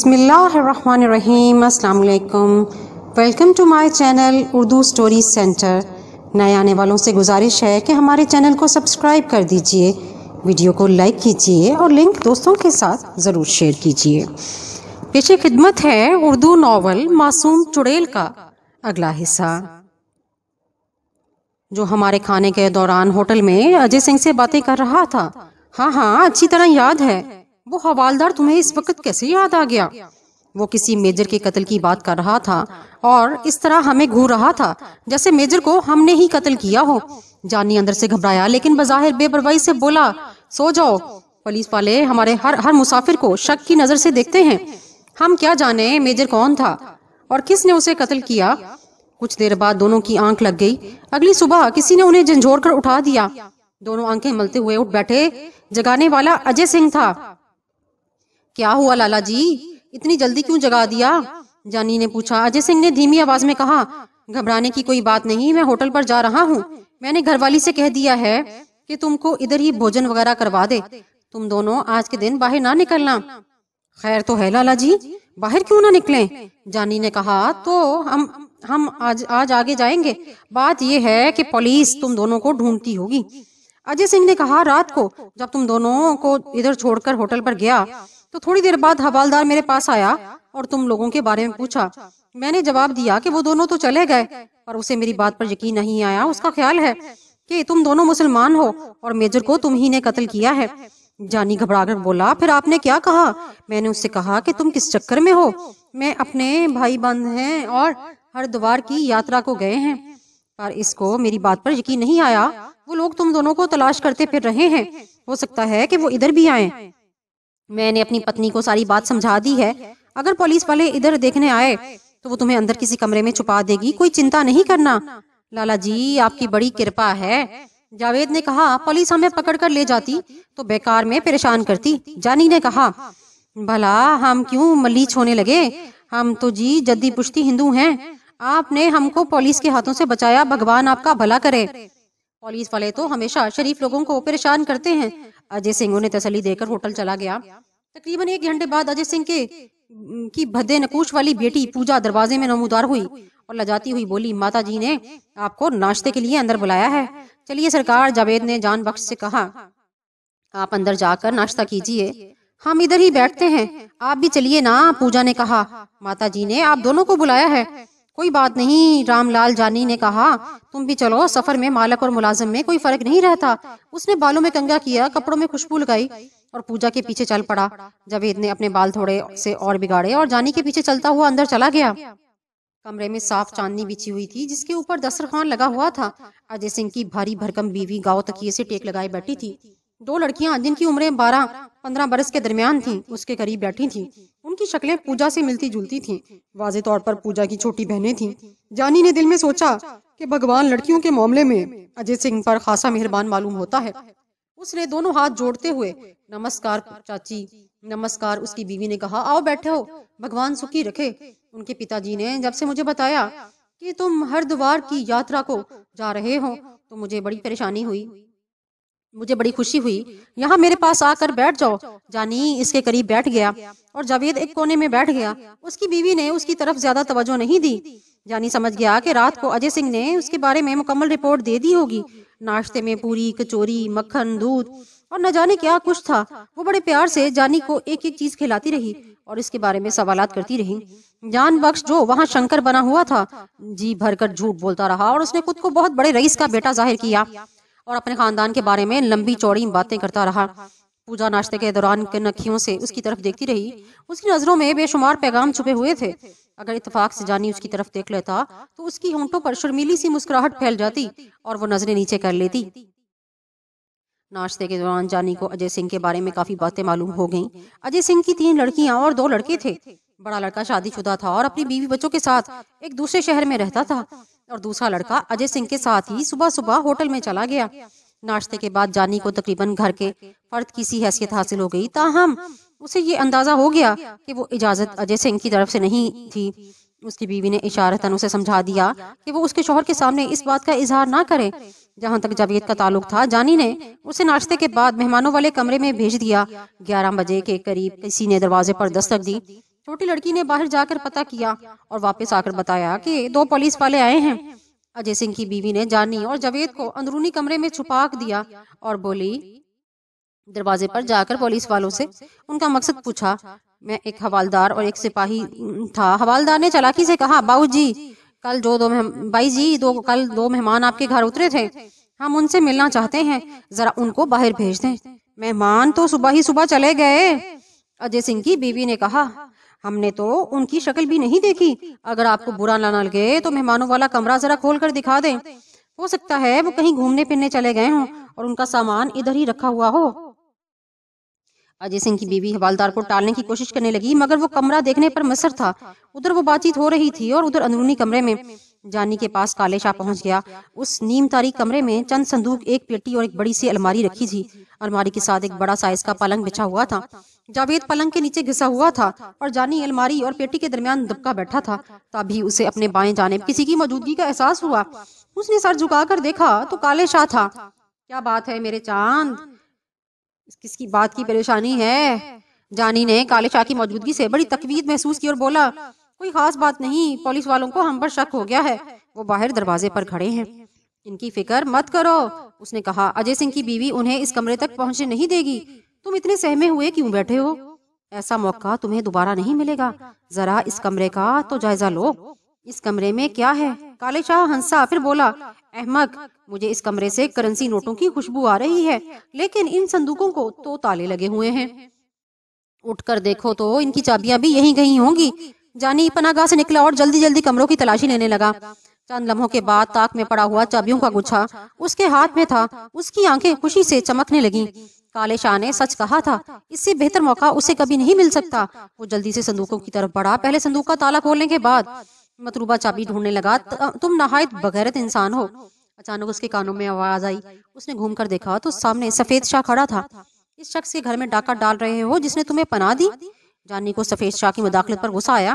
بسم اللہ الرحمن الرحیم۔ السلام علیکم، welcome to my channel Urdu story centre. نئے آنے والوں سے گزارش ہے کہ ہمارے چینل کو سبسکرائب کر دیجئے، ویڈیو کو لائک کیجئے اور لنک دوستوں کے ساتھ ضرور شیئر کیجئے۔ پیش خدمت ہے اردو ناول معصوم چڑیل کا اگلا حصہ، جو ہمارے کھانے کے دوران ہوٹل میں اجے سنگھ سے باتیں کر رہا تھا۔ ہاں اچھی طرح یاد ہے۔ وہ حوالدار تمہیں اس وقت کیسے یاد آ گیا؟ وہ کسی میجر کے قتل کی بات کر رہا تھا اور اس طرح ہمیں گھور رہا تھا جیسے میجر کو ہم نے ہی قتل کیا ہو۔ جانی اندر سے گھبرایا لیکن بظاہر بے پرواہی سے بولا، سو جاؤ، پولیس والے ہمارے ہر مسافر کو شک کی نظر سے دیکھتے ہیں۔ ہم کیا جانے میجر کون تھا اور کس نے اسے قتل کیا؟ کچھ دیر بعد دونوں کی آنکھ لگ گئی۔ اگلی صبح کسی نے انہیں جھنجھوڑ کر اٹھا دیا۔ دونوں آنکھیں ملتے ہوئے اٹھ بیٹھے۔ جگانے والا اجے سنگھ تھا۔ کیا ہوا لالا جی، اتنی جلدی کیوں جگا دیا؟ جانی نے پوچھا۔ اجے سنگھ نے دھیمی آواز میں کہا، گھبرانے کی کوئی بات نہیں، میں ہوٹل پر جا رہا ہوں۔ میں نے گھر والی سے کہہ دیا ہے کہ تم کو ادھر ہی بھوجن وغیرہ کروا دے۔ تم دونوں آج کے دن باہر نہ نکلنا۔ خیر تو ہے لالا جی، باہر کیوں نہ نکلیں؟ جانی نے کہا، تو ہم آج آگے جائیں گے۔ بات یہ ہے کہ پولیس تم دونوں کو ڈھونڈتی ہوگی۔ اجے سنگھ نے کہا، رات کو جب تم دونوں کو ادھر چھوڑ کر ہوٹل پر گیا تو تھوڑی دیر بعد حوالدار میرے پاس آیا اور تم لوگوں کے بارے میں پوچھا۔ میں نے جواب دیا کہ وہ دونوں تو چلے گئے، پر اسے میری بات پر یقین نہیں آیا۔ اس کا خیال ہے کہ تم دونوں مسلمان ہو اور میجر کو تم ہی نے قتل کیا ہے۔ جانی گھبرا کر بولا، پھر آپ نے کیا کہا؟ میں نے اس سے کہا کہ تم کس چکر میں ہو؟ میں اپنے بھائی بند ہیں اور ہردوار کی یاترا کو گئے ہیں، پر اس کو میری بات پر یقین نہیں آیا۔ وہ لوگ تم دونوں کو تلاش کرتے پھر رہے ہیں، ہو سکتا ہے کہ وہ ادھر بھی آئیں۔ میں نے اپنی پتنی کو ساری بات سمجھا دی ہے۔ اگر پولیس والے ادھر دیکھنے آئے تو وہ تمہیں اندر کسی کمرے میں چھپا دے گی، کوئی چنتا نہیں کرنا۔ لالا جی آپ کی بڑی کرپا ہے، جاوید نے کہا۔ پولیس ہمیں پکڑ کر لے جاتی تو بیکار میں پریشان کرتی، جانی نے کہا۔ بھلا ہم کیوں ملیچ ہونے لگے؟ ہم تو جی جدی پشتی ہندو ہیں۔ آپ نے ہم کو پولیس کے ہاتھوں سے بچایا، بھگوان آپ کا بھلا کرے۔ پولیس والے تو ہمیشہ شریف لوگوں کو پریشان کرتے ہیں۔ اجے سنگھ انہیں تسلی دے کر ہوٹل چلا گیا۔ تقریباً 1 گھنٹے بعد اجے سنگھ کی بھدے نکوش والی بیٹی پوجا دروازے میں نمودار ہوئی اور لجاتی ہوئی بولی، ماتا جی نے آپ کو ناشتے کے لیے اندر بلایا ہے۔ چلیے سرکار، جاوید نے جان بخش سے کہا، آپ اندر جا کر ناشتہ کیجیے، ہم ادھر ہی بیٹھتے ہیں۔ آپ بھی چلیے نا، پوجا نے کہا۔ ماتا جی نے آپ دونوں کو بلایا ہے۔ کوئی بات نہیں رام لال، جانی نے کہا، تم بھی چلو، سفر میں مالک اور ملازم میں کوئی فرق نہیں رہتا۔ اس نے بالوں میں کنگھا کیا، کپڑوں میں خوشبو لگائی اور پوجا کے پیچھے چل پڑا۔ جاوید نے اپنے بال تھوڑے سے اور بگاڑے اور جانی کے پیچھے چلتا ہوا اندر چلا گیا۔ کمرے میں صاف چاندنی بچھی ہوئی تھی جس کے اوپر دسترخوان لگا ہوا تھا۔ اجے سنگھ کی بھاری بھرکم بیوی گاؤ تکیے سے ٹیک لگائے بیٹھی تھی۔ 2 لڑکیاں جن کی عمریں 12-15 برس کے درمیان تھیں اس کے قریب بیٹھی تھیں۔ ان کی شکلیں پوجا سے ملتی جلتی تھیں، واضح طور پر پوجا کی چھوٹی بہنیں تھیں۔ جانی نے دل میں سوچا کہ بھگوان لڑکیوں کے معاملے میں اجے سنگھ پر خاصا مہربان معلوم ہوتا ہے۔ اس نے دونوں ہاتھ جوڑتے ہوئے، نمسکار چاچی، نمسکار، اس کی بیوی نے کہا، آؤ بیٹھو، بھگوان سکھی رکھے۔ ان کے پتا جی نے جب سے مجھے بتایا کہ تم ہردوار کی یاترا کو جا رہے ہو تو مجھے بڑی پریشانی ہوئی، مجھے بڑی خوشی ہوئی۔ یہاں میرے پاس آ کر بیٹھ جاؤ۔ جانی اس کے قریب بیٹھ گیا اور جاوید ایک کونے میں بیٹھ گیا۔ اس کی بیوی نے اس کی طرف زیادہ توجہ نہیں دی۔ جانی سمجھ گیا کہ رات کو اجے سنگھ نے اس کے بارے میں مکمل رپورٹ دے دی ہوگی۔ ناشتے میں پوری، کچوری، مکھن، دودھ اور نہ جانے کیا کچھ تھا۔ وہ بڑے پیار سے جانی کو ایک ایک چیز کھلاتی رہی اور اس کے بارے میں سوالات کرتی رہی۔ جان بخش جو وہاں شنکر بنا ہوا تھا جی بھر کر جھوٹ بولتا رہا اور اس نے خود کو بہت بڑے رئیس کا بیٹا ظاہر کیا اور اپنے خاندان کے بارے میں لمبی چوڑی باتیں کرتا رہا۔ پوجا ناشتے کے دوران کنکھیوں سے اس کی طرف دیکھتی رہی۔ اس کی نظروں میں بے شمار پیغام چھپے ہوئے تھے۔ اگر اتفاق سے جانی اس کی طرف دیکھ لیتا تو اس کی ہونٹوں پر شرمیلی سی مسکراہٹ پھیل جاتی اور وہ نظریں نیچے کر لیتی۔ ناشتے کے دوران جانی کو اجے سنگھ کے بارے میں کافی باتیں معلوم ہو گئیں۔ اجے سنگھ کی 3 لڑکیاں اور 2 لڑکے تھے۔ بڑا لڑکا شادی شدہ تھا اور اپنی بیوی بچوں کے ساتھ ایک دوسرے شہر میں رہتا تھا اور دوسرا لڑکا اجے سنگھ کے ساتھ ہی صبح صبح ہوٹل میں چلا گیا۔ ناشتے کے بعد جانی کو تقریباً گھر کے فرد کی سی حیثیت حاصل ہو گئی، تاہم اسے یہ اندازہ ہو گیا کہ وہ اجازت اجے سنگھ کی طرف سے نہیں تھی۔ اس کی بیوی نے اشارتاً اسے سمجھا دیا کہ وہ اس کے شوہر کے سامنے اس بات کا اظہار نہ کرے۔ جہاں تک جاوید کا تعلق تھا، جانی نے اسے ناشتے کے بعد مہمانوں والے کمرے میں بھیج دیا۔ 11 بجے کے قریب کسی نے دروازے پر دستک دی۔ چھوٹی لڑکی نے باہر جا کر پتہ کیا اور واپس آ کر بتایا کہ 2 پولیس والے آئے ہیں۔ اجے سنگھ کی بیوی نے جانی اور جاوید کو اندرونی کمرے میں چھپا دیا اور بولی، دروازے پر جا کر پولیس والوں سے ان کا مقصد پوچھا۔ میں ایک حوالدار اور ایک سپاہی تھا۔ حوالدار نے چالاکی سے کہا، باؤ جی کل کل 2 مہمان آپ کے گھر اترے تھے، ہم ان سے ملنا چاہتے ہیں، ذرا ان کو باہر بھیج دیں۔ مہمان تو صبح چلے گئے، اجے سنگھ کی بیوی نے کہا، ہم نے تو ان کی شکل بھی نہیں دیکھی، اگر آپ کو برا نہ لگے تو مہمانوں والا کمرہ ذرا کھول کر دکھا دیں، ہو سکتا ہے وہ کہیں گھومنے پھرنے چلے گئے ہوں اور ان کا سامان ادھر ہی رکھا ہوا ہو۔ اجے سنگھ کی بیوی حوالدار کو ٹالنے کی کوشش کرنے لگی، مگر وہ کمرہ دیکھنے پر مصر تھا۔ ادھر وہ بات چیت ہو رہی تھی اور ادھر اندرونی کمرے میں جانی کے پاس کالے شاہ پہنچ گیا۔ اس نیم تاریک کمرے میں چند صندوق، ایک پیٹی اور ایک بڑی سی الماری رکھی تھی۔ الماری کے ساتھ ایک بڑا سائز کا پلنگ بچھا ہوا تھا۔ جاوید پلنگ کے نیچے گھسا ہوا تھا اور جانی الماری اور پیٹی کے درمیان دبکا بیٹھا تھا۔ تبھی اسے اپنے بائیں جانب کسی کی موجودگی کا احساس ہوا۔ اس نے سر جھکا کر دیکھا تو کالے شاہ تھا۔ کیا بات ہے میرے چاند، کس کی بات کی پریشانی ہے؟ جانی نے کالے شاہ کی موجودگی سے بڑی تقویت محسوس کی اور بولا، کوئی خاص بات نہیں، پولیس والوں کو ہم پر شک ہو گیا ہے، وہ باہر دروازے پر کھڑے ہیں، ان کی فکر مت کرو۔ اس نے کہا، اجے سنگھ کی بیوی انہیں اس کمرے تک پہنچنے نہیں دے گی، تم اتنے سہمے ہوئے کیوں بیٹھے ہو؟ ایسا موقع تمہیں دوبارہ نہیں ملے گا، ذرا اس کمرے کا تو جائزہ لو، اس کمرے میں کیا ہے؟ کالے شاہ ہنسا، پھر بولا، احمق، مجھے اس کمرے سے کرنسی نوٹوں کی خوشبو آ رہی ہے، لیکن ان صندوقوں کو تو تالے لگے ہوئے ہیں، اٹھ کر دیکھو تو ان کی چابیاں بھی یہیں کہیں ہوں گی۔ جانی پناہ گاہ سے نکلا اور جلدی جلدی کمروں کی تلاشی لینے لگا۔ چند لمحوں کے بعد طاق میں پڑا ہوا چابیوں کا گچھا اس کے ہاتھ میں تھا۔ اس کی آنکھیں خوشی سے چمکنے لگیں۔ کالے شاہ نے سچ کہا تھا، اس سے بہتر موقع اسے کبھی نہیں مل سکتا۔ وہ جلدی سے صندوقوں کی طرف بڑھا، پہلے صندوق کا تالا کھولنے کے بعد مطلوبہ چابی ڈھونڈنے لگا۔ تم نہایت بغیرت انسان ہو۔ اچانک اس کے کانوں میں آواز آئی۔ اس نے گھوم کر دیکھا تو سامنے سفید شاہ کھڑا تھا۔ اس شخص کے گھر میں ڈاکہ ڈال رہے ہو جس نے تمہیں پناہ دی؟ جانی کو سفید شاہ کی مداخلت پر غصہ آیا۔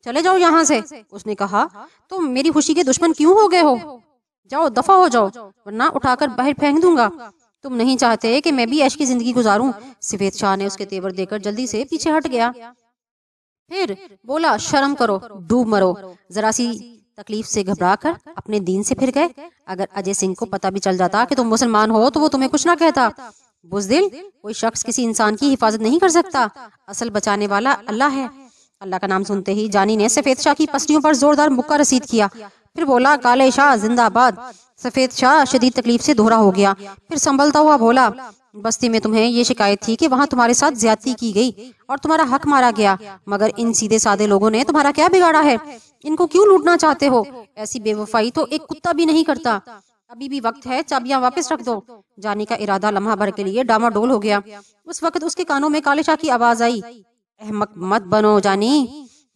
چلے جاؤ یہاں سے، اس نے کہا، تم میری خوشی کے دشمن کیوں ہو گئے ہو؟ جاؤ دفع ہو جاؤ، ورنہ اٹھا کر باہر پھینک دوں گا۔ تم نہیں چاہتے کہ میں بھی عیش کی زندگی گزاروں؟ سفید شاہ نے اس کے تیور دے کر جلدی سے پیچھے ہٹ گیا۔ پھر بولا، شرم کرو، ڈوب مرو۔ ذرا سی تکلیف سے گھبرا کر اپنے دین سے پھر گئے۔ اگر اجے سنگھ کو پتہ بھی چل جاتا کہ تم مسلمان ہو تو وہ تمہیں کچھ نہ کہتا۔ بزدل، کوئی شخص کسی انسان کی حفاظت نہیں کر سکتا، اصل بچانے والا اللہ ہے۔ اللہ کا نام سنتے ہی جانی نے سفید شاہ کی پسلیوں پر زوردار مکہ رسید کیا، پھر بولا، کالے شاہ زندہ باد۔ سفید شاہ شدید تکلیف سے دھورا ہو گیا، پھر سنبھلتا ہوا بولا، بستی میں تمہیں یہ شکایت تھی کہ وہاں تمہارے ساتھ زیادتی کی گئی اور تمہارا حق مارا گیا، مگر ان سیدھے سادے لوگوں نے تمہارا کیا بگاڑا ہے؟ ان کو کیوں لوٹنا چاہتے ہو؟ ایسی بے وفائی تو ایک کتا بھی نہیں کرتا۔ ابھی بھی وقت ہے، چابیاں واپس رکھ دو۔ جانی کا ارادہ لمحہ بھر کے لیے ڈاما ڈول ہو گیا۔ اس وقت اس کے کانوں میں کالے شاہ کی آواز آئی، احمق مت بنو جانی،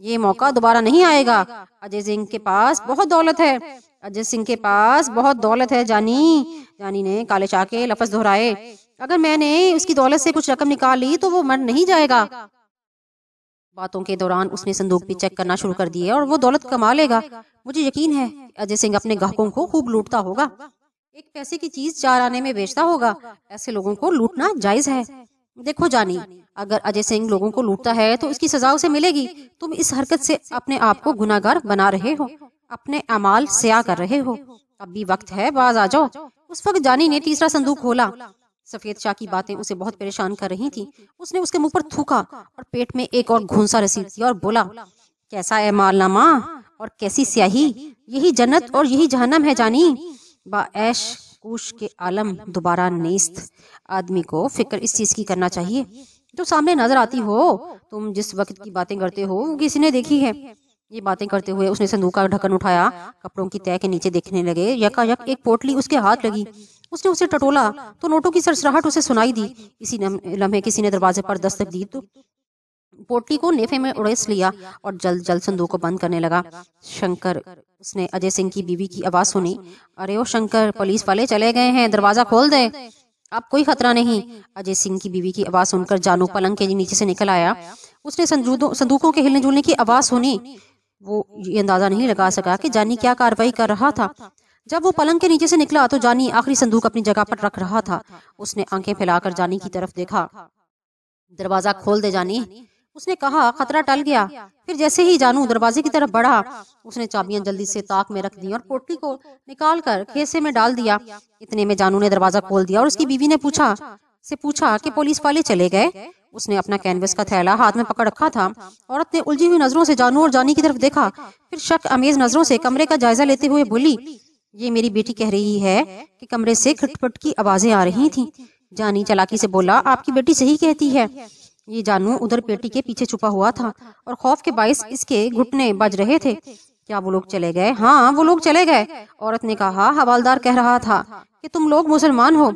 یہ موقع دوبارہ نہیں آئے گا۔ اجے سنگھ کے پاس بہت دولت ہے، اجے سنگھ کے پاس بہت دولت ہے جانی۔ جانی نے کالے شاہ کے لفظ دہرائے، اگر میں نے اس کی دولت سے کچھ رقم نکال لی تو وہ مر نہیں جائے گا۔ باتوں کے دوران اس نے صندوق بھی چیک کرنا شروع کر دیے اور وہ دولت کما لے گا۔ مجھے یقین ہے اجے سنگھ اپنے گاہکوں کو خوب لوٹتا ہوگا، ایک پیسے کی چیز 4 آنے میں بیچتا ہوگا۔ ایسے لوگوں کو لوٹنا جائز ہے۔ دیکھو جانی، اگر اجے سنگھ لوگوں کو لوٹتا ہے تو اس کی سزا اسے ملے گی۔ تم اس حرکت سے اپنے آپ کو گناہگار بنا رہے ہو، اپنے اعمال سیاہ کر رہے ہو۔ اب بھی وقت ہے، باز آ جاؤ۔ اس وقت جانی نے تیسرا صندوق کھولا۔ سفید شاہ کی باتیں اسے بہت پریشان کر رہی تھیں۔ اس نے اس کے منہ پر تھوکا اور پیٹ میں ایک اور گھونسا رسید کیا اور بولا، کیسا اعمال نامہ اور کیسی سیاہی، یہی جنت اور یہی جہنم ہے جانی۔ با عیش کوش کے عالم دوبارہ نیست۔ آدمی کو فکر اس چیز کی کرنا چاہیے جو سامنے نظر آتی ہو۔ تم جس وقت کی باتیں کرتے ہو وہ کسی نے دیکھی ہے؟ یہ باتیں کرتے ہوئے اس نے صندوق کا ڈھکن اٹھایا، کپڑوں کی تہہ کے نیچے دیکھنے لگے۔ یکا یک ایک پوٹلی اس کے ہاتھ لگی۔ اس نے اسے ٹٹولا تو نوٹوں کی سرسراہٹ اسے سنائی دی۔ اسی لمحے کسی نے دروازے پر دستک دی تو پوٹلی کو نیفے میں اڑیس لیا اور جلد جلد صندوق کو بند کرنے لگا۔ شنکر، اس نے اجے سنگھ کی بیوی کی آواز سنی، ارے او شنکر، پولیس والے چلے گئے ہیں، دروازہ کھول دے، اب کوئی خطرہ نہیں۔ اجے سنگھ کی بیوی کی آواز سن کر جانو پلنگ کے نیچے سے نکل آیا۔ اس نے صندوقوں کے ہلنے جلنے کی آواز سنی۔ وہ یہ اندازہ نہیں لگا سکا کہ جانی کیا کارروائی کر رہا تھا۔ جب وہ پلنگ کے نیچے سے نکلا تو جانی آخری صندوق اپنی جگہ پر رکھ رہا تھا۔ اس نے آنکھیں پھیلا کر جانی کی طرف دیکھا۔ دروازہ کھول دے جانی، اس نے کہا خطرہ ٹل گیا۔ پھر جیسے ہی جانو دروازے کی طرف بڑھا، اس نے چابیاں جلدی سے طاق میں رکھ دی اور پوٹلی کو نکال کر کھیسے میں ڈال دیا۔ اتنے میں جانو نے دروازہ کھول دیا اور اس کی بیوی نے پوچھا کہ پولیس والے چلے گئے؟ اس نے اپنا کینوس کا تھیلا ہاتھ میں پکڑ رکھا تھا۔ عورت نے الجھی ہوئی نظروں سے جانو اور جانی کی طرف دیکھا، پھر شک امیز نظروں سے کمرے کا جائزہ لیتے ہوئے بولی، یہ میری بیٹی کہہ رہی ہے کہ کمرے سے کھٹ پٹ کی آوازیں آ رہی تھیں۔ جانی چلاکی سے بولا، آپ کی بیٹی صحیح کہتی ہے۔ یہ جانو ادھر پیٹی کے پیچھے چھپا ہوا تھا اور خوف کے باعث اس کے گھٹنے بج رہے تھے۔ کیا وہ لوگ چلے گئے؟ ہاں وہ لوگ چلے گئے، عورت نے کہا۔ حوالدار کہہ رہا تھا کہ تم لوگ مسلمان ہو۔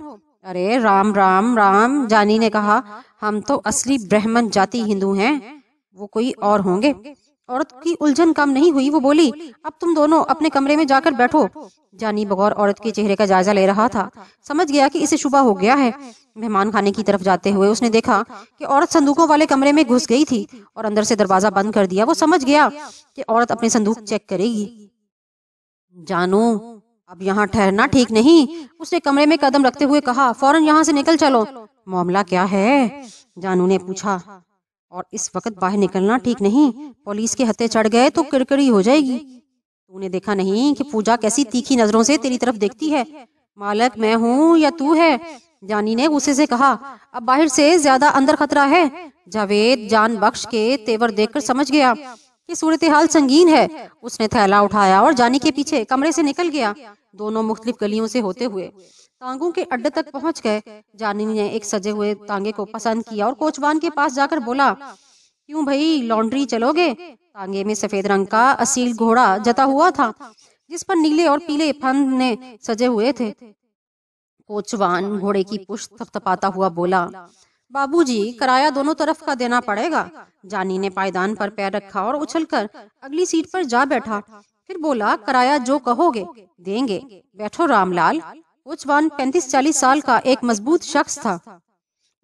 ارے رام رام رام، جانی نے کہا، ہم تو اصلی برہمن جاتی ہندو ہیں، وہ کوئی اور ہوں گے۔ عورت کی الجھن کم نہیں ہوئی، وہ بولی، اب تم دونوں اپنے کمرے میں جا کر بیٹھو۔ جانی بغور عورت کے چہرے کا جائزہ لے رہا تھا، سمجھ گیا کہ اسے شبہ ہو گیا ہے۔ مہمان خانے کی طرف جاتے ہوئے اس نے دیکھا کہ عورت صندوقوں والے کمرے میں گھس گئی تھی اور اندر سے دروازہ بند کر دیا۔ وہ سمجھ گیا کہ عورت اپنے صندوق چیک کرے گی۔ جانو اب یہاں ٹھہرنا ٹھیک نہیں، اس نے کمرے میں قدم رکھتے ہوئے کہا، فوراً یہاں سے نکل چلو۔ معاملہ کیا ہے؟ جانو نے پوچھا۔ اور اس وقت باہر نکلنا ٹھیک نہیں، پولیس کے ہتھے چڑھ گئے تو کرکری ہو جائے گی۔ تو نے دیکھا نہیں کہ پوجا کیسی تیکھی نظروں سے تیری طرف دیکھتی ہے؟ مالک میں ہوں یا تو ہے؟ جانی نے غصے سے کہا۔ اب باہر سے زیادہ اندر خطرہ ہے۔ جاوید جان بخش کے تیور دیکھ کر سمجھ گیا کہ صورتحال سنگین ہے۔ اس نے تھیلا اٹھایا اور جانی کے پیچھے کمرے سے نکل گیا۔ دونوں مختلف گلیوں سے ہوتے ہوئے تانگوں کے اڈے تک پہنچ گئے۔ جانی نے ایک سجے ہوئے تانگے کو پسند کیا اور کوچوان کے پاس جا کر بولا، کیوں بھائی لانڈری چلو گے؟ تانگے میں سفید رنگ کا اصیل گھوڑا جتا ہوا تھا جس پر نیلے اور پیلے پھند نے سجے ہوئے تھے۔ کوچوان گھوڑے کی پشت تھپتھپاتا ہوا بولا، بابو جی کرایہ دونوں طرف کا دینا پڑے گا۔ جانی نے پائیدان پر پیر رکھا اور اچھل کر اگلی سیٹ پر جا بیٹھا، پھر بولا، کرایہ جو کہو گے دیں گے، بیٹھو رام لال۔ کوچوان 35-40 سال کا ایک مضبوط شخص تھا۔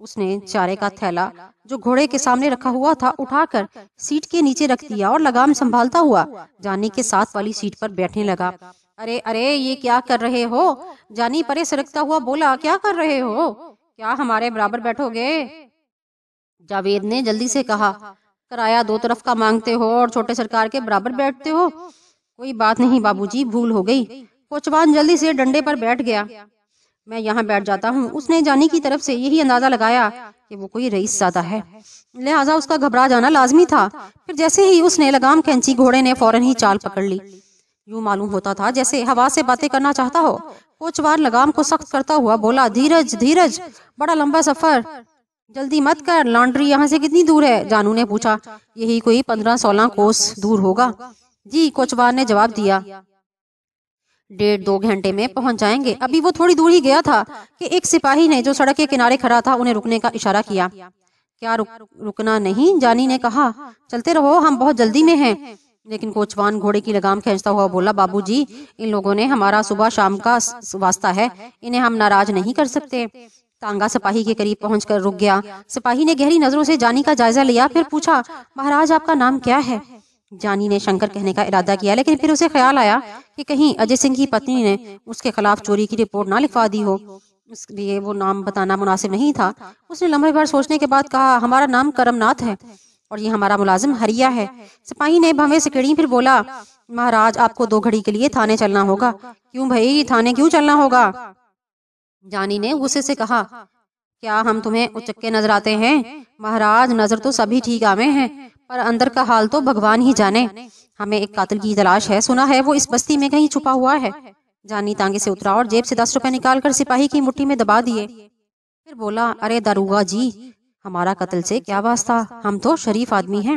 اس نے چارے کا تھیلا جو گھوڑے کے سامنے رکھا ہوا تھا اٹھا کر سیٹ کے نیچے رکھ دیا اور لگام سنبھالتا ہوا جانی کے ساتھ والی سیٹ پر بیٹھنے لگا۔ ارے ارے یہ کیا کر رہے ہو؟ جانی پرے سرکتا ہوا بولا، کیا کر رہے ہو؟ کیا ہمارے برابر بیٹھو گے؟ جاوید نے جلدی سے کہا، کرایہ دو طرف کا مانگتے ہو اور چھوٹے سرکار کے برابر بیٹھتے ہو؟ کوئی بات نہیں بابو جی، بھول ہو گئی۔ کوچوان جلدی سے ڈنڈے پر بیٹھ گیا۔ میں یہاں بیٹھ جاتا ہوں۔ اس نے جانی کی طرف سے یہی اندازہ لگایا کہ وہ کوئی رئیس زادہ ہے، لہٰذا اس کا گھبرا جانا لازمی تھا۔ پھر جیسے ہی اس نے لگام کھینچی، گھوڑے نے فوراً ہی چال پکڑ لی۔ یوں معلوم ہوتا تھا جیسے ہوا سے باتیں کرنا چاہتا ہو۔ کوچوان لگام کو سخت کرتا ہوا بولا، دھیرج دھیرج، بڑا لمبا سفر، جلدی مت کر۔ لانڈری یہاں سے کتنی دور ہے؟ جانو نے پوچھا۔ یہی کوئی 15-16 کوس دور ہوگا۔ جی، کوچوان نے جواب دیا۔ 1.5-2 گھنٹے میں پہنچ جائیں گے۔ ابھی وہ تھوڑی دور ہی گیا تھا کہ ایک سپاہی نے جو سڑک کے کنارے کھڑا تھا انہیں رکنے کا اشارہ کیا۔ کیا رکنا نہیں؟ جانی نے کہا، چلتے رہو، ہم بہت جلدی میں ہیں۔ لیکن کوچوان گھوڑے کی لگام کھینچتا ہوا بولا، بابو جی ان لوگوں نے ہمارا صبح شام کا واسطہ ہے، انہیں ہم ناراض نہیں کر سکتے۔ تانگا سپاہی کے قریب پہنچ کر رک گیا۔ سپاہی نے گہری نظروں سے جانی کا جائزہ لیا، پھر پوچھا، مہاراج آپ کا نام کیا ہے؟ جانی نے شنکر کہنے کا ارادہ کیا، لیکن پھر اسے خیال آیا کہ کہیں اجے سنگھ کی پتنی نے اس کے خلاف چوری کی رپورٹ نہ لکھوا دی ہو، اس لیے وہ نام بتانا مناسب نہیں تھا۔ اس نے لمحے بھر سوچنے کے بعد کہا، ہمارا نام کرم ناتھ ہے اور یہ ہمارا ملازم ہریا ہے۔ سپاہی نے بھویں سکڑی، پھر بولا، مہاراج آپ کو 2 گھڑی کے لیے تھانے چلنا ہوگا۔ کیوں بھائی تھانے کیوں چلنا ہوگا؟ جانی نے غصے سے کہا، کیا ہم تمہیں اچکے نظر آتے ہیں؟ مہاراج نظر تو سبھی ٹھیک آوے ہیں، پر اندر کا حال تو بھگوان ہی جانے۔ ہمیں ایک قاتل کی تلاش ہے، سنا ہے وہ اس بستی میں کہیں چھپا ہوا ہے۔ جانی تانگے سے اترا اور جیب سے 10 روپے نکال کر سپاہی کی مٹھی میں دبا دیے، پھر بولا، ارے داروغہ جی، ہمارا قتل سے کیا واسطہ؟ ہم تو شریف آدمی ہیں،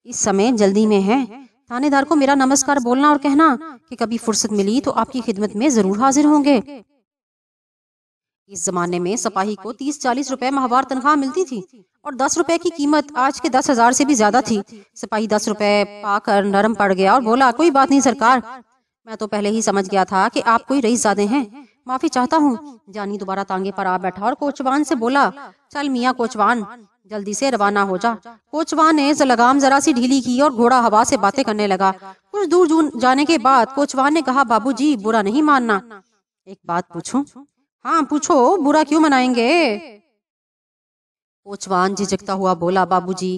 اس سمے جلدی میں ہیں۔ تھانے دار کو میرا نمسکار بولنا اور کہنا کہ کبھی فرصت ملی تو آپ کی خدمت میں ضرور حاضر ہوں گے۔ اس زمانے میں سپاہی کو 30-40 روپے ماہوار تنخواہ ملتی تھی اور 10 روپے کی قیمت آج کے 10,000 سے بھی زیادہ تھی۔ سپاہی 10 روپے پا کر نرم پڑ گیا اور بولا، کوئی بات نہیں سرکار، میں تو پہلے ہی سمجھ گیا تھا کہ آپ کوئی رئیس زادے ہیں، معافی چاہتا ہوں۔ جانی دوبارہ تانگے پر آ بیٹھا اور کوچوان سے بولا، چل میاں کوچوان، جلدی سے روانہ ہو جا۔ کوچوان نے لگام ذرا سی ڈھیلی کی اور گھوڑا ہوا سے باتیں کرنے لگا۔ کچھ دور جانے کے بعد کوچوان نے کہا، بابو جی برا نہیں ماننا، ایک بات پوچھوں؟ ہاں پوچھو، برا کیوں منائیں گے؟ کوچوان جھجکتا ہوا بولا، بابو جی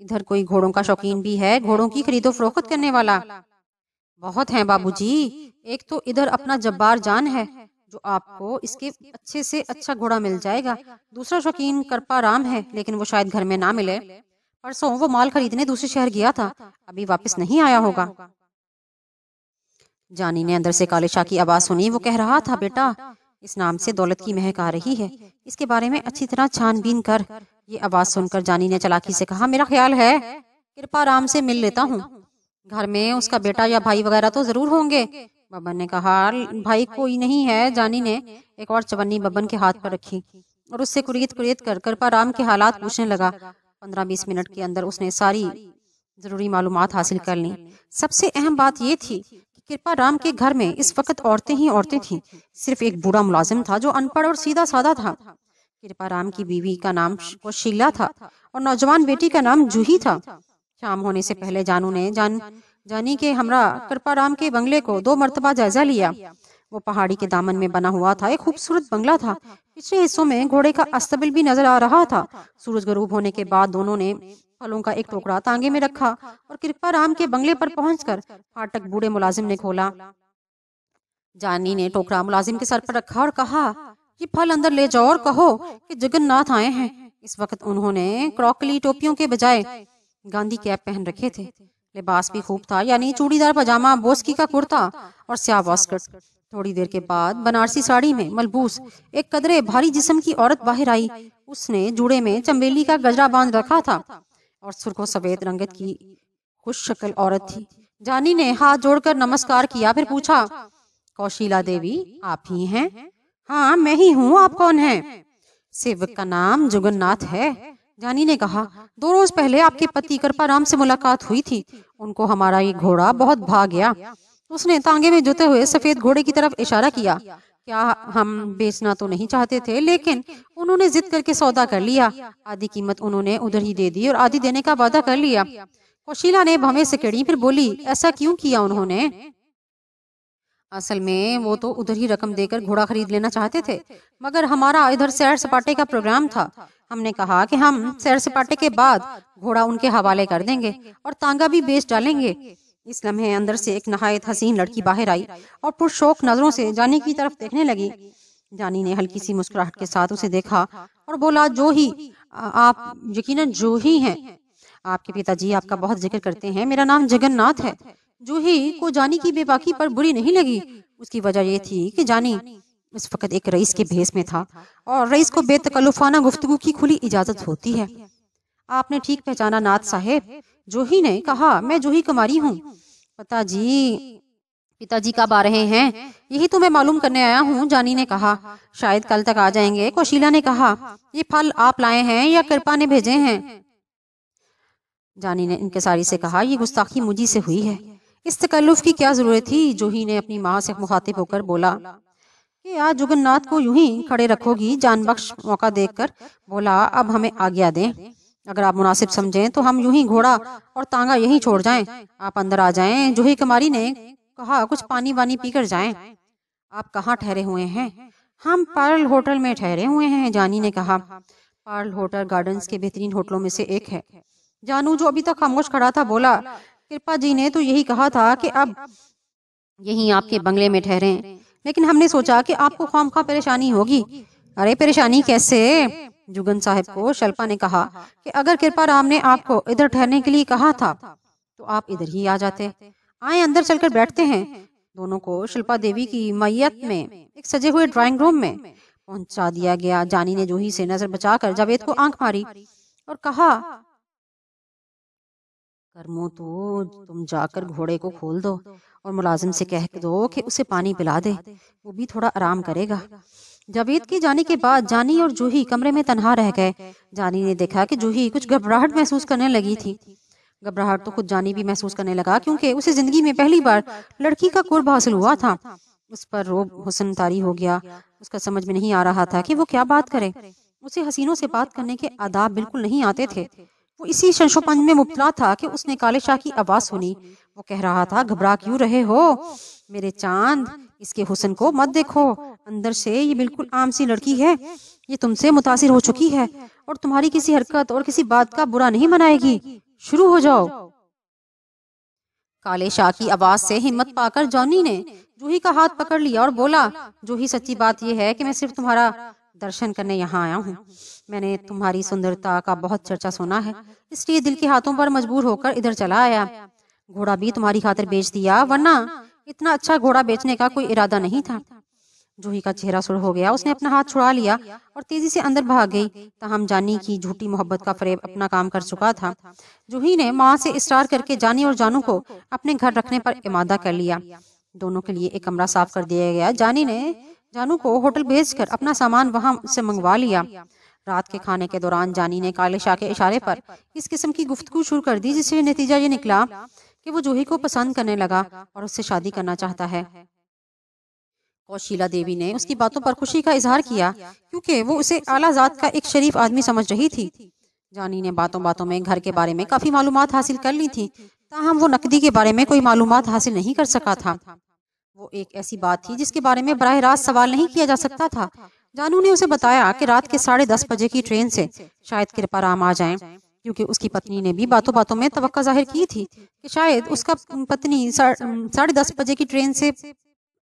ادھر کوئی گھوڑوں کا شوقین بھی ہے، گھوڑوں کی خرید و فروخت کرنے والا؟ بہت ہیں بابو جی، ایک تو ادھر اپنا جبار جان ہے جو آپ کو اس کے اچھے سے اچھا گھوڑا مل جائے گا، دوسرا شوقین کرپا رام ہے، لیکن وہ شاید گھر میں نہ ملے، پرسوں وہ مال خریدنے دوسرے شہر گیا تھا، ابھی واپس نہیں آیا ہوگا۔ جانی نے اندر سے کالے شاہ کی آواز سنی، وہ کہہ رہا تھا، بیٹا اس نام سے دولت کی مہک آ رہی ہے، اس کے بارے میں اچھی طرح چھان بین کر۔ یہ آواز سن کر جانی نے چلاکی سے کہا، میرا خیال ہے کرپا رام سے مل لیتا ہوں، گھر میں اس کا بیٹا یا بھائی وغیرہ تو ضرور ہوں گے۔ ببن نے کہا، بھائی کوئی نہیں ہے۔ جانی نے ایک اور چونی ببن کے ہاتھ پر رکھی اور اس سے کریت کریت کر کرپا رام کے حالات پوچھنے لگا۔ 15-20 منٹ کے اندر اس نے ساری ضروری معلومات حاصل کر لیں۔ سب سے اہم بات یہ تھی کہ کرپا رام کے گھر میں اس وقت عورتیں ہی عورتیں تھیں، صرف ایک بوڑھا ملازم تھا جو ان پڑھ اور سیدھا سادہ تھا۔ کرپا رام کی بیوی کا نام شیلا تھا اور نوجوان بیٹی کا نام جوہی تھا۔ شام ہونے سے پہلے جانو نے جانی کے ہمراہ کرپا رام کے بنگلے کو 2 مرتبہ جائزہ لیا۔ وہ پہاڑی کے دامن میں بنا ہوا تھا، ایک خوبصورت بنگلہ تھا، پچھلے حصوں میں گھوڑے کا استبل بھی نظر آ رہا تھا۔ سورج غروب ہونے کے بعد دونوں نے پھلوں کا ایک ٹوکرا تانگے میں رکھا اور کرپا رام کے بنگلے پر پہنچ کر پھاٹک بوڑھے ملازم نے کھولا۔ جانی نے ٹوکرا ملازم کے سر پر رکھا اور کہا، یہ پھل اندر لے جاؤ اور کہو کہ جگن ناتھ آئے ہیں۔ اس وقت انہوں نے کراکلی ٹوپیوں کے بجائے گاندھی کیپ پہن رکھے تھے۔ لباس بھی خوب تھا، یعنی چوڑی دار پاجامہ، بوسکی کا کرتا اور سیاہ واسکٹ۔ تھوڑی دیر کے بعد بنارسی ساڑی میں ملبوس ایک قدرے بھاری جسم کی عورت باہر آئی۔ اس نے جوڑے میں چمبیلی کا گجرا باندھ رکھا تھا اور سرخ و سفید رنگت کی خوش شکل عورت تھی۔ جانی نے ہاتھ جوڑ کر نمسکار کیا، پھر پوچھا، کوشیلا دیوی آپ ہی ہیں؟ ہاں میں ہی ہوں، آپ کون ہیں؟ سیوک کا نام جگن ناتھ ہے۔ جانی نے کہا، 2 روز پہلے آپ کے پتی کرپا رام سے ملاقات ہوئی تھی، ان کو ہمارا یہ گھوڑا بہت بھا گیا۔ اس نے تانگے میں جوتے ہوئے سفید گھوڑے کی طرف اشارہ کیا۔ کیا ہم بیچنا تو نہیں چاہتے تھے، لیکن انہوں نے ضد کر کے سودا کر لیا۔ آدھی قیمت انہوں نے ادھر ہی دے دی اور آدھی دینے کا وعدہ کر لیا۔ کوشیلا نے بھویں سے کڑی، پھر بولی، ایسا کیوں کیا انہوں نے؟ اصل میں وہ تو ادھر ہی رقم دے کر گھوڑا خرید لینا چاہتے تھے، مگر ہمارا ادھر سیر سپاٹے کا پروگرام تھا۔ ہم نے کہا کہ ہم سیر سپاٹے کے بعد گھوڑا ان کے حوالے کر دیں گے اور تانگا بھی بیچ ڈالیں گے۔ اس لمحے اندر سے ایک نہایت حسین لڑکی باہر آئی اور پرشوق نظروں سے جانی کی طرف دیکھنے لگی۔ جانی نے ہلکی سی مسکراہٹ کے ساتھ اسے دیکھا اور بولا، جو ہی آپ یقیناً جو ہی ہیں، آپ کے پتا جی آپ کا بہت ذکر کرتے ہیں، میرا نام جگن ناتھ ہے۔ جوہی کو جانی کی بے باکی پر بری نہیں لگی۔ اس کی وجہ یہ تھی کہ جانی اس وقت ایک رئیس کے بھیس میں تھا اور رئیس کو بے تکلفانہ گفتگو کی کھلی اجازت ہوتی ہے۔ آپ نے ٹھیک پہچانا ناتھ صاحب، جوہی نے کہا، میں جوہی کماری ہوں۔ پتا جی کب آ رہے ہیں؟ یہی تو میں معلوم کرنے آیا ہوں، جانی نے کہا، شاید کل تک آ جائیں گے۔ کوشیلا نے کہا، یہ پھل آپ لائے ہیں یا کرپا نے بھیجے ہیں؟ جانی نے انکساری سے کہا، یہ گستاخی مجھی سے ہوئی ہے، اس تکلف کی کیا ضرورت تھی؟ جوہی نے اپنی ماں سے مخاطب ہو کر بولا کہ آج جگن ناتھ کو یوں ہی کھڑے رکھو گی؟ جان بخش موقع دیکھ کر بولا، اب ہمیں آگیا دیں، اگر آپ مناسب سمجھیں تو ہم یوں ہی گھوڑا اور تانگا یہیں چھوڑ جائیں، آپ اندر آ جائیں۔ جوہی کماری نے کہا، کچھ پانی وانی پی کر جائیں۔ آپ کہاں ٹھہرے ہوئے ہیں؟ ہم پارل ہوٹل میں ٹھہرے ہوئے ہیں، جانی نے کہا۔ پارل ہوٹل گارڈنز کے بہترین ہوٹلوں میں سے ایک ہے۔ جانو جو ابھی تک خاموش کھڑا تھا بولا، کرپا جی نے تو یہی کہا تھا کہ اب یہیں آپ کے بنگلے میں ٹھہریں، لیکن ہم نے سوچا کہ آپ کو خواہ پریشانی ہوگی۔ ارے پریشانی کیسے؟ جگن صاحب کو شلپا نے کہا کہ اگر کرپا رام نے آپ کو ادھر ٹھہرنے کے لیے کہا تھا تو آپ ادھر ہی آ جاتے۔ آئیں اندر چل کر بیٹھتے ہیں۔ دونوں کو شلپا دیوی کی معیت میں ایک سجے ہوئے ڈرائنگ روم میں پہنچا دیا گیا۔ جانی نے جوہی سے نظر بچا کر جاوید کو آنکھ ماری اور کہا، کرمو تو تم جا کر گھوڑے کو کھول دو اور ملازم سے کہہ دو کہ اسے پانی پلا دے، وہ بھی تھوڑا آرام کرے گا۔ جاوید کے جانے کے بعد جانی اور جوہی کمرے میں تنہا رہ گئے۔ جانی نے دیکھا کہ جوہی کچھ گھبراہٹ محسوس کرنے لگی تھی۔ گھبراہٹ تو خود جانی بھی محسوس کرنے لگا، کیونکہ اسے زندگی میں پہلی بار لڑکی کا قرب حاصل ہوا تھا۔ اس پر روب حسن طاری ہو گیا۔ اس کا سمجھ میں نہیں آ رہا تھا کہ وہ کیا بات کرے۔ اسے حسینوں سے بات کرنے کے آداب بالکل نہیں آتے تھے۔ وہ اسی شنشو پنج میں مبتلا تھا کہ اس نے کالے شاہ کی آواز سنی۔ وہ کہہ رہا تھا، گھبرا کیوں رہے ہو میرے چاند، اس کے حسن کو مت دیکھو، اندر سے یہ بالکل عام سی لڑکی ہے، یہ تم سے متاثر ہو چکی ہے اور تمہاری کسی حرکت اور کسی بات کا برا نہیں منائے گی۔ شروع ہو جاؤ۔ کالے شاہ کی آواز سے ہمت پا کر جانی نے جوہی کا ہاتھ پکڑ لیا اور بولا، جوہی سچی بات یہ ہے کہ میں صرف تمہارا درشن کرنے یہاں آیا ہوں۔ میں نے تمہاری سندرتا کا بہت چرچا سنا ہے، اس لیے دل کے ہاتھوں پر مجبور ہو کر ادھر چلا آیا۔ گھوڑا بھی تمہاری خاطر بیچ دیا، ورنہ اتنا اچھا گھوڑا بیچنے کا کوئی ارادہ نہیں تھا۔ جوہی کا چہرہ سرخ ہو گیا، اس نے اپنا ہاتھ چھڑا لیا اور تیزی سے اندر بھاگ گئی، تاہم جانی کی جھوٹی محبت کا فریب اپنا کام کر چکا تھا۔ جوہی نے ماں سے اصرار کر کے جانی اور جانو کو اپنے گھر رکھنے پر امادہ کر لیا۔ دونوں کے لیے ایک کمرہ صاف کر دیا گیا۔ جانی نے جانو کو ہوٹل بھیج کر اپنا سامان وہاں سے منگوا لیا۔ رات کے کھانے کے دوران جانی نے کالے شاہ کے اشارے پر اس قسم کی گفتگو شروع کر دی، جس سے نتیجہ یہ نکلا کہ وہ جوہی کو پسند کرنے لگا اور اس سے شادی کرنا چاہتا ہے۔ کوشیلا دیوی نے اس کی باتوں پر خوشی کا اظہار کیا، کیونکہ وہ اسے اعلیٰ ذات کا ایک شریف آدمی سمجھ رہی تھی۔ جانی نے باتوں باتوں میں گھر کے بارے میں کافی معلومات حاصل کر لی تھی، تاہم وہ نقدی کے بارے میں کوئی معلومات حاصل نہیں کر سکا تھا۔ وہ ایک ایسی بات تھی جس کے بارے میں براہ راست سوال نہیں کیا جا سکتا تھا۔ جانو نے اسے بتایا کہ رات کے 10:30 بجے کی ٹرین سے شاید کرپارام آ جائیں، کیونکہ اس کی پتنی نے بھی باتوں باتوں میں توقع ظاہر کی تھی کہ شاید اس کا پتنی 10:30 بجے کی ٹرین سے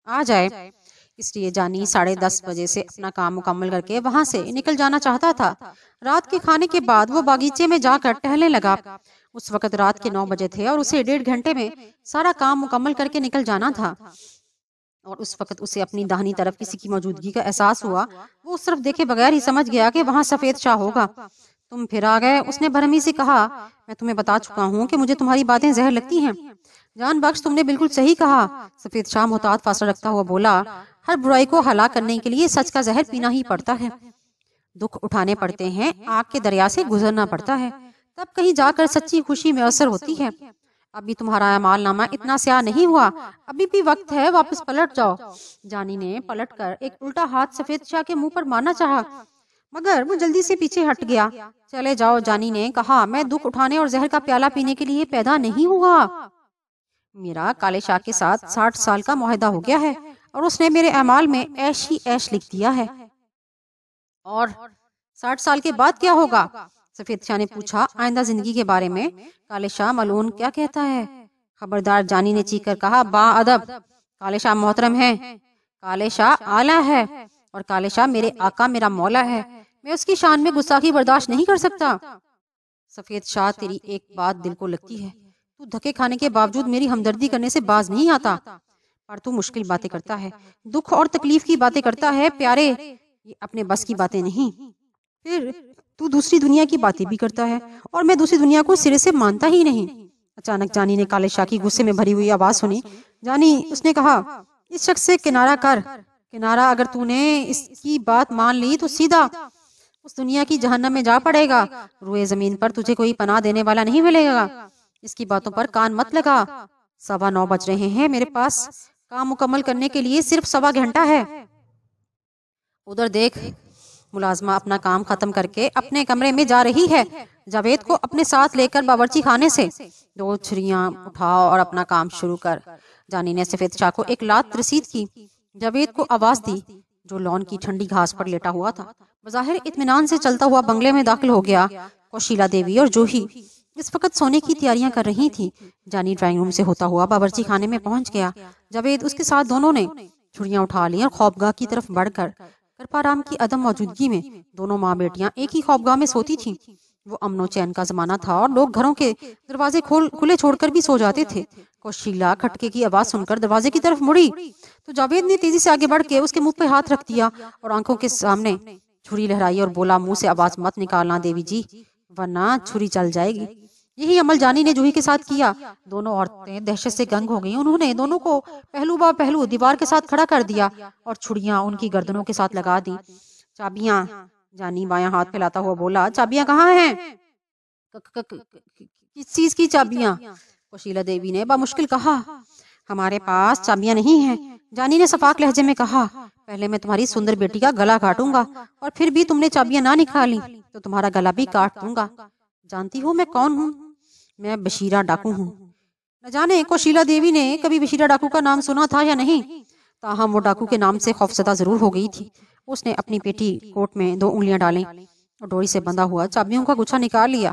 آ جائے۔ اس لیے جانی 10:30 بجے سے اپنا کام مکمل کر کے وہاں سے نکل جانا چاہتا تھا۔ رات کے کھانے کے بعد وہ باغیچے میں جا کر ٹہلنے لگا۔ اس وقت رات کے 9 بجے تھے اور اسے 1.5 گھنٹے میں سارا کام مکمل کر کے نکل جانا تھا، اور اس وقت اسے اپنی داہنی طرف کسی کی موجودگی کا احساس ہوا۔ وہ اس طرف دیکھے بغیر ہی سمجھ گیا کہ وہاں سفید شاہ ہوگا۔ تم پھر آ گئے، اس نے برہمی سے کہا۔ میں تمہیں بتا چکا ہوں کہ مجھے تمہاری باتیں زہر لگتی ہیں۔ جان بخش، تم نے بالکل صحیح کہا، سفید شاہ محتاط فاصلہ رکھتا ہوا بولا۔ ہر برائی کو ہلاک کرنے کے لیے سچ کا زہر پینا ہی پڑتا ہے، دکھ اٹھانے پڑتے ہیں، آگ کے دریا سے گزرنا پڑتا ہے، تب کہیں جا کر سچی خوشی میسر ہوتی ہے۔ ابھی تمہارا اعمال نامہ اتنا سیاہ نہیں ہوا، ابھی بھی وقت ہے، واپس پلٹ جاؤ۔ جانی نے پلٹ کر ایک الٹا ہاتھ سفید شاہ کے منہ پر مارنا چاہا، مگر وہ جلدی سے پیچھے ہٹ گیا۔ چلے جاؤ، جانی نے کہا، میں دکھ اٹھانے اور زہر کا پیالہ پینے کے لیے پیدا نہیں ہوا۔ میرا کالے شاہ کے ساتھ 60 سال کا معاہدہ ہو گیا ہے، اور اس نے میرے اعمال میں عیش ہی عیش لکھ دیا ہے۔ اور 60 سال کے بعد کیا ہوگا؟ سفید شاہ نے پوچھا۔ آئندہ زندگی کے بارے میں کالے شاہ ملعون کیا کہتا ہے؟ خبردار، جانی نے چیخ کر کہا۔ با ادب، کالے شاہ محترم ہے، کالے شاہ اعلیٰ ہے، اور کالے شاہ میرے آقا، میرا مولا ہے، میں اس کی شان میں گستاخی برداشت نہیں کر سکتا۔ سفید شاہ، تیری ایک بات دل کو لگتی ہے، تو دھکے کھانے کے باوجود میری ہمدردی کرنے سے باز نہیں آتا، پر تو مشکل باتیں کرتا ہے، دکھ اور تکلیف کی باتیں کرتا ہے۔ پیارے، یہ اپنے بس کی باتیں نہیں۔ پھر تو دوسری دنیا کی باتیں بھی کرتا ہے، اور میں دوسری دنیا کو سرے سے مانتا ہی نہیں۔ اچانک جانی نے کالے شاہ کی غصے میں بھری ہوئی آواز سنی۔ جانی، اس نے کہا، اس شخص سے کنارہ کر، کنارہ۔ اگر تو نے اس کی بات مان لی تو سیدھا اس دنیا کی جہنم میں جا پڑے گا، روئے زمین پر تجھے کوئی پناہ دینے والا نہیں ملے گا۔ اس کی باتوں پر کان مت لگا۔ 9:15 بج رہے ہیں، میرے پاس کام مکمل کرنے کے لیے صرف 1.25 گھنٹہ ہے۔ ادھر دیکھ، ملازمہ اپنا کام ختم کر کے اپنے کمرے میں جا رہی ہے۔ جاوید کو اپنے ساتھ لے کر باورچی خانے سے 2 چھریاں اٹھاؤ اور اپنا کام شروع کر۔ جانی نے سفید شاہ کو ایک لات رسید کی۔ جاوید کو آواز دی، جو لان کی ٹھنڈی گھاس پر لیٹا ہوا تھا۔ بظاہر اطمینان سے چلتا ہوا بنگلے میں داخل ہو گیا۔ کوشیلا دیوی اور جوہی اس وقت سونے کی تیاریاں کر رہی تھی۔ جانی ڈرائنگ روم سے ہوتا ہوا باورچی خانے میں پہنچ گیا۔ جاوید اس کے ساتھ، دونوں نے چھڑیاں اٹھا لی اور خوابگاہ کی طرف بڑھ کر کرپارام کی عدم موجودگی میں دونوں ماں بیٹیاں ایک ہی خوابگاہ میں سوتی تھیں۔ وہ امن و چین کا زمانہ تھا اور لوگ گھروں کے دروازے کھلے چھوڑ کر بھی سو جاتے تھے۔ کوشیلا کھٹکے کی آواز سن کر دروازے کی طرف مڑی تو جاوید نے تیزی سے آگے بڑھ کے اس کے منہ پہ ہاتھ رکھ دیا اور آنکھوں کے سامنے چھری لہرائی اور بولا، منہ سے آواز مت نکالنا دیوی جی، ورنہ چھری چل جائے گی۔ یہی عمل جانی نے جوہی کے ساتھ کیا۔ دونوں عورتیں دہشت سے گنگ ہو گئیں۔ انہوں نے دونوں کو پہلو با پہلو دیوار کے ساتھ کھڑا کر دیا اور چھڑیاں ان کی گردنوں کے ساتھ لگا دی۔ چابیاں، جانی بایاں ہاتھ پھیلاتا ہوا بولا۔ چابیاں کہاں ہیں؟ کس چیز کی چابیاں؟ کوشیلا دیوی نے بامشکل کہا۔ ہمارے پاس چابیاں نہیں ہیں، جانی نے صفاق لہجے میں کہا۔ پہلے میں تمہاری سندر بیٹی کا گلا کاٹوں گا، اور پھر بھی تم نے چابیاں نہ نکالی تو تمہارا گلا بھی کاٹ دوں گا۔ جانتی ہو میں کون ہوں؟ میں بشیرہ ڈاکو ہوں۔ نہ جانے کوشیلا دیوی نے کبھی بشیرہ ڈاکو کا نام سنا تھا یا نہیں، تاہم وہ ڈاکو کے نام سے خوفزدہ ضرور ہو گئی تھی۔ اس نے اپنی پیٹی کوٹ میں 2 انگلیاں ڈالیں اور ڈوری سے بندھا ہوا چابیوں کا گچھا نکال لیا۔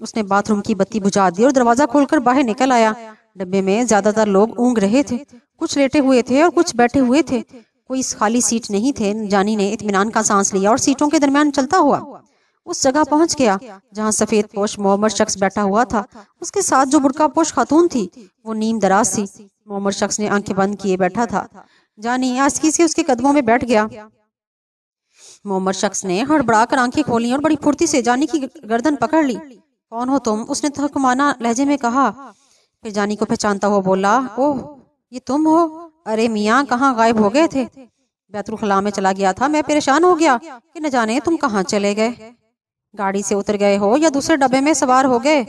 اس نے باتھ روم کی بتی بجھا دی اور دروازہ کھول کر باہر نکل آیا۔ ڈبے میں زیادہ تر لوگ اونگ رہے تھے، کچھ لیٹے ہوئے تھے اور کچھ بیٹھے ہوئے تھے، کوئی خالی سیٹ نہیں تھے۔ جانی نے اطمینان کا سانس لیا اور سیٹوں کے درمیان چلتا ہوا اس جگہ پہنچ گیا جہاں سفید پوش معمر شخص بیٹھا ہوا تھا۔ اس کے ساتھ جو برقع پوش خاتون تھی وہ نیم دراز تھی۔ معمر شخص نے آنکھیں بند کیے بیٹھا تھا۔ جانی آہستگی سے اس کے قدموں میں بیٹھ گیا۔ معمر شخص نے ہڑبڑا کر آنکھیں کھولی اور بڑی پھرتی سے جانی کی گردن پکڑ لی۔ کون ہو تم؟ اس نے تحکمانہ لہجے میں کہا۔ پھر جانی کو پہچانتا ہوا بولا، اوہ یہ تم ہو؟ ارے میاں کہاں غائب ہو گئے تھے؟ بیت الخلاء میں چلا گیا تھا، میں پریشان ہو گیا کہ نہ جانے تم کہاں چلے گئے، گاڑی سے اتر گئے ہو یا دوسرے ڈبے میں سوار ہو گئے۔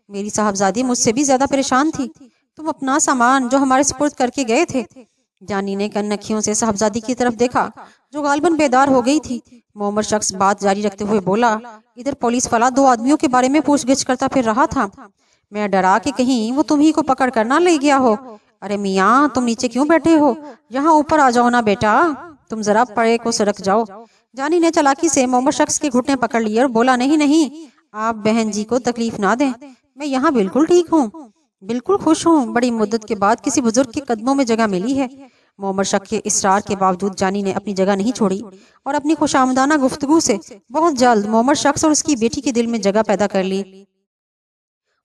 میری صاحبزادی مجھ سے بھی زیادہ پریشان تھی۔ تم اپنا سامان جو ہمارے سپرد کر کے گئے تھے۔ جانی نے کنکھیوں سے صاحبزادی کی طرف دیکھا جو غالباً بیدار ہو گئی تھی۔ معمر شخص بات جاری رکھتے ہوئے بولا، ادھر پولیس والا 2 آدمیوں کے بارے میں پوچھ گچھ کرتا پھر رہا تھا، میں ڈرا کہ کہیں وہ تم ہی کو پکڑ کر نہ لے گیا ہو۔ ارے میاں تم نیچے کیوں بیٹھے ہو؟ یہاں اوپر آ جاؤ نا بیٹا، تم ذرا پڑے کو سرک جاؤ۔ جانی نے چالاکی سے معمر شخص کے گھٹنے پکڑ لیے اور بولا، نہیں نہیں، آپ بہن جی کو تکلیف نہ دیں، میں یہاں بالکل ٹھیک ہوں، بالکل خوش ہوں۔ بڑی مدت کے بعد کسی بزرگ کے قدموں میں جگہ ملی ہے۔ معمر شخص کے اصرار کے باوجود جانی نے اپنی جگہ نہیں چھوڑی اور اپنی خوشامدانہ گفتگو سے بہت جلد معمر شخص اور اس کی بیٹی کے دل میں جگہ پیدا کر لی۔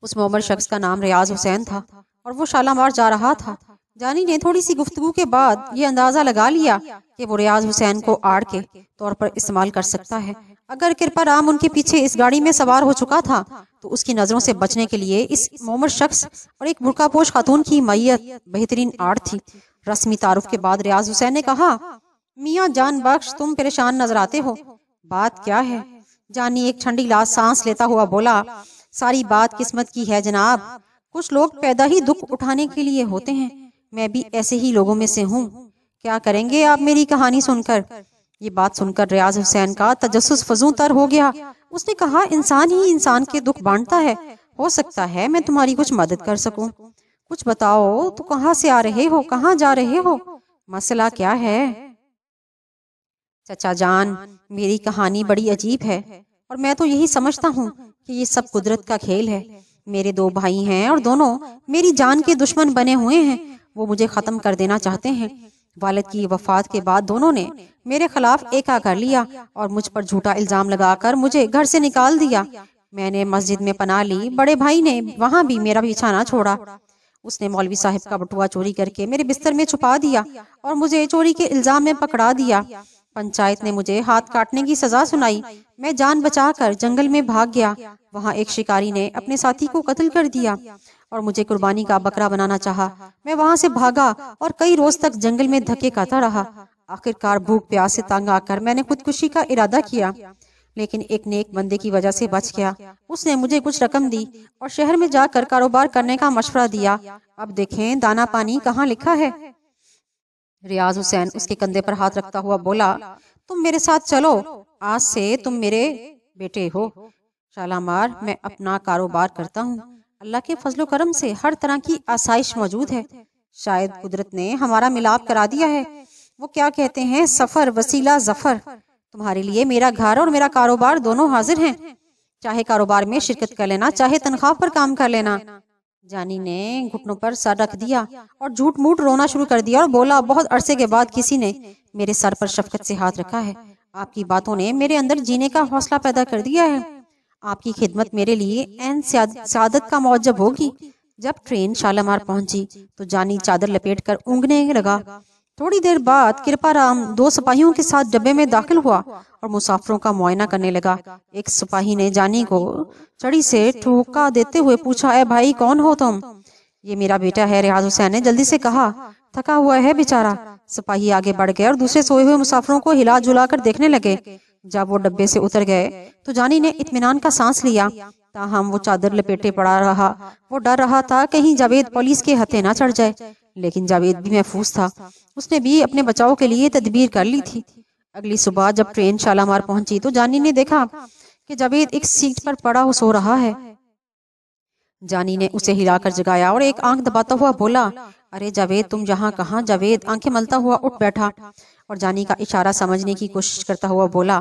اس معمر شخص کا نام ریاض حسین تھا اور وہ شالامار جا رہا تھا۔ جانی نے تھوڑی سی گفتگو کے بعد یہ اندازہ لگا لیا کہ وہ ریاض حسین کو آڑ کے طور پر استعمال کر سکتا ہے۔ اگر کرپا رام ان کے پیچھے اس گاڑی میں سوار ہو چکا تھا تو اس کی نظروں سے بچنے کے لیے اس معمر شخص اور ایک برقع پوش خاتون کی معیت بہترین آڑ تھی۔ رسمی تعارف کے بعد ریاض حسین نے کہا، میاں جان بخش تم پریشان نظر آتے ہو، بات کیا ہے؟ جانی ایک ٹھنڈی سانس لیتا ہوا بولا، ساری بات قسمت کی ہے جناب، کچھ لوگ پیدا ہی دکھ اٹھانے کے لیے ہوتے ہیں، میں بھی ایسے ہی لوگوں میں سے ہوں۔ کیا کریں گے آپ میری کہانی سن کر؟ یہ بات سن کر ریاض حسین کا تجسس فزوں تر ہو گیا۔ اس نے کہا، انسان ہی انسان کے دکھ بانٹتا ہے، ہو سکتا ہے میں تمہاری کچھ مدد کر سکوں۔ کچھ بتاؤ، تو کہاں سے آ رہے ہو، کہاں جا رہے ہو، مسئلہ کیا ہے؟ چچا جان میری کہانی بڑی عجیب ہے اور میں تو یہی سمجھتا ہوں کہ یہ سب قدرت کا کھیل ہے۔ میرے 2 بھائی ہیں اور دونوں میری جان کے دشمن بنے ہوئے ہیں، وہ مجھے ختم کر دینا چاہتے ہیں۔ والد کی وفات کے بعد دونوں نے میرے خلاف ایکا کر لیا اور مجھ پر جھوٹا الزام لگا کر مجھے گھر سے نکال دیا۔ میں نے مسجد میں پناہ لی، بڑے بھائی نے وہاں بھی میرا پیچھا نہ چھوڑا۔ اس نے مولوی صاحب کا بٹوا چوری کر کے میرے بستر میں چھپا دیا اور مجھے چوری کے الزام میں پکڑا دیا۔ پنچایت نے مجھے ہاتھ کاٹنے کی سزا سنائی، میں جان بچا کر جنگل میں بھاگ گیا، وہاں ایک شکاری نے اپنے ساتھی کو قتل کر دیا اور مجھے قربانی کا بکرا بنانا چاہا۔ میں وہاں سے بھاگا اور کئی روز تک جنگل میں دھکے کھاتا رہا۔ آخرکار بھوک پیاس سے تنگ آ کر میں نے خودکشی کا ارادہ کیا، لیکن ایک نیک بندے کی وجہ سے بچ گیا۔ اس نے مجھے کچھ رقم دی اور شہر میں جا کر کاروبار کرنے کا مشورہ دیا۔ اب دیکھیں دانا پانی کہاں لکھا ہے۔ ریاض حسین اس کے کندھے پر ہاتھ رکھتا ہوا بولا، تم میرے ساتھ چلو، آج سے تم میرے بیٹے ہو۔ شالامار میں اپنا کاروبار کرتا ہوں، اللہ کے فضل و کرم سے ہر طرح کی آسائش موجود ہے، شاید قدرت نے ہمارا ملاپ کرا دیا ہے۔ وہ کیا کہتے ہیں، سفر وسیلہ ظفر۔ تمہارے لیے میرا گھر اور میرا کاروبار دونوں حاضر ہیں، چاہے کاروبار میں شرکت کر لینا، چاہے تنخواہ پر کام کر لینا۔ جانی نے گھٹنوں پر سر رکھ دیا اور جھوٹ موٹ رونا شروع کر دیا اور بولا، بہت عرصے کے بعد کسی نے میرے سر پر شفقت سے ہاتھ رکھا ہے، آپ کی باتوں نے میرے اندر جینے کا حوصلہ پیدا کر دیا ہے، آپ کی خدمت میرے لیے عین سعادت کا موجب ہوگی۔ جب ٹرین شالامار پہنچی تو جانی چادر لپیٹ کر اونگنے لگا۔ تھوڑی دیر بعد کرپا رام 2 سپاہیوں کے ساتھ ڈبے میں داخل ہوا اور مسافروں کا معائنہ کرنے لگا۔ ایک سپاہی نے جانی کو چڑی سے ٹھوکا دیتے ہوئے پوچھا، اے بھائی کون ہو تم؟ یہ میرا بیٹا ہے، ریاض حسین نے جلدی سے کہا، تھکا ہوا ہے بیچارہ۔ سپاہی آگے بڑھ گئے اور دوسرے سوئے ہوئے مسافروں کو ہلا جلا کر دیکھنے لگے۔ جب وہ ڈبے سے اتر گئے تو جانی نے اطمینان کا سانس لیا، تاہم وہ چادر لپیٹے پڑا رہا۔ وہ ڈر رہا تھا کہیں جاوید پولیس کے ہتھے نہ چڑھ جائے، لیکن جاوید بھی محفوظ تھا، اس نے بھی اپنے بچاؤ کے لیے تدبیر کر لی تھی۔ اگلی صبح جب ٹرین شالامار پہنچی تو جانی نے دیکھا کہ جاوید ایک سیٹ پر پڑا سو رہا ہے۔ جانی نے اسے ہلا کر جگایا اور ایک آنکھ دباتا ہوا بولا، ارے جاوید تم یہاں کہاں؟ جاوید آنکھیں ملتا ہوا اٹھ بیٹھا اور جانی کا اشارہ سمجھنے کی کوشش کرتا ہوا بولا،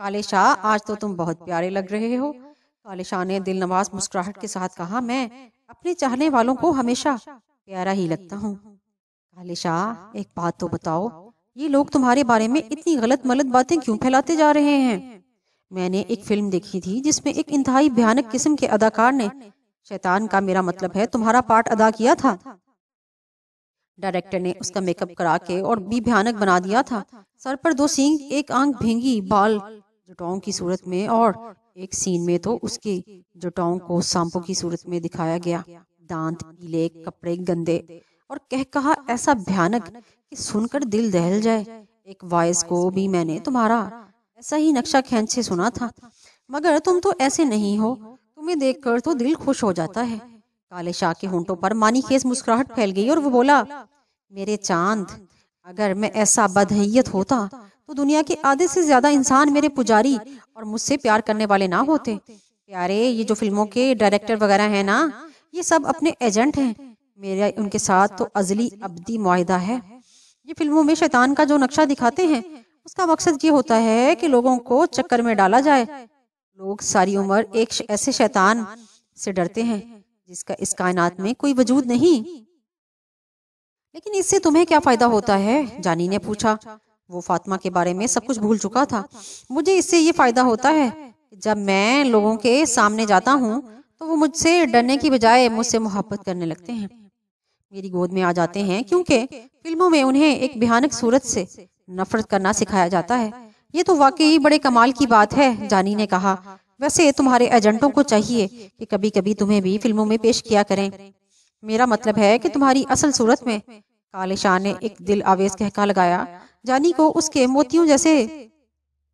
کالے شاہ آج تو تم بہت پیارے لگ رہے ہو، کالے شاہ نے دل نواز مسکراہٹ کے ساتھ کہا۔ میں اپنے چاہنے والوں کو ہمیشہ پیارا ہی لگتا ہوں۔ کالے شاہ ایک بات تو بتاؤ، یہ لوگ تمہارے بارے میں اتنی غلط ملت باتیں کیوں پھیلاتے جا رہے ہیں؟ میں نے ایک فلم دیکھی تھی جس میں ایک انتہائی بھیانک قسم کے اداکار نے، شیطان کا میرا مطلب ہے، تمہارا پارٹ ادا کیا تھا۔ ڈائریکٹر نے اس کا میک اپ کرا کے اور بھی بھیانک بنا دیا تھا۔ سر پر 2 سینگ، ایک آنکھ بھینگی، بال جٹاؤں کی صورت میں، اور ایک سین میں تو اس کے جٹاؤں کو سانپوں کی صورت میں دکھایا گیا۔ دانت پیلے، کپڑے گندے، اور کہا ایسا بھیانک کہ سن کر دل دہل جائے۔ ایک وائس کو بھی میں نے تمہارا ایسا ہی نقشہ کھینچ سے سنا تھا، مگر تم تو ایسے نہیں ہو، تمہیں دیکھ کر تو دل خوش ہو جاتا ہے۔ کالے شاہ کے ہونٹوں پر مانی خیز مسکراہٹ پھیل گئی اور وہ بولا، میرے چاند، اگر میں ایسا بدحیت ہوتا تو دنیا کے آدھے سے زیادہ انسان میرے پجاری اور مجھ سے پیار کرنے والے نہ ہوتے۔ پیارے، یہ جو فلموں کے ڈائریکٹر وغیرہ ہیں نا، یہ سب اپنے ایجنٹ ہیں۔ میرا ان کے ساتھ تو ازلی ابدی معاہدہ ہے۔ یہ فلموں میں شیطان کا جو نقشہ دکھاتے ہیں، اس کا مقصد یہ ہوتا ہے کہ لوگوں کو چکر میں ڈالا جائے۔ لوگ ساری عمر ایک ایسے شیطان سے ڈرتے ہیں جس کا اس کائنات میں کوئی وجود نہیں۔ لیکن اس سے تمہیں کیا فائدہ ہوتا ہے؟ جانی نے پوچھا۔ وہ فاطمہ کے بارے میں سب کچھ بھول چکا تھا۔ مجھے اس سے یہ فائدہ ہوتا ہے کہ جب میں لوگوں کے سامنے جاتا ہوں تو وہ مجھ سے ڈرنے کی بجائے مجھ سے محبت کرنے لگتے ہیں، میری گود میں آ جاتے ہیں، کیونکہ فلموں میں انہیں ایک بھیانک صورت سے نفرت کرنا سکھایا جاتا ہے۔ یہ تو واقعی بڑے کمال کی بات ہے، جانی نے کہا۔ ویسے تمہارے ایجنٹوں کو چاہیے کہ کبھی کبھی تمہیں بھی فلموں میں پیش کیا کریں۔ میرا مطلب ہے کہ تمہاری اصل صورت میں۔ کالے شاہ نے ایک دل آویز کہکا لگایا۔ جانی کو اس کے موتیوں جیسے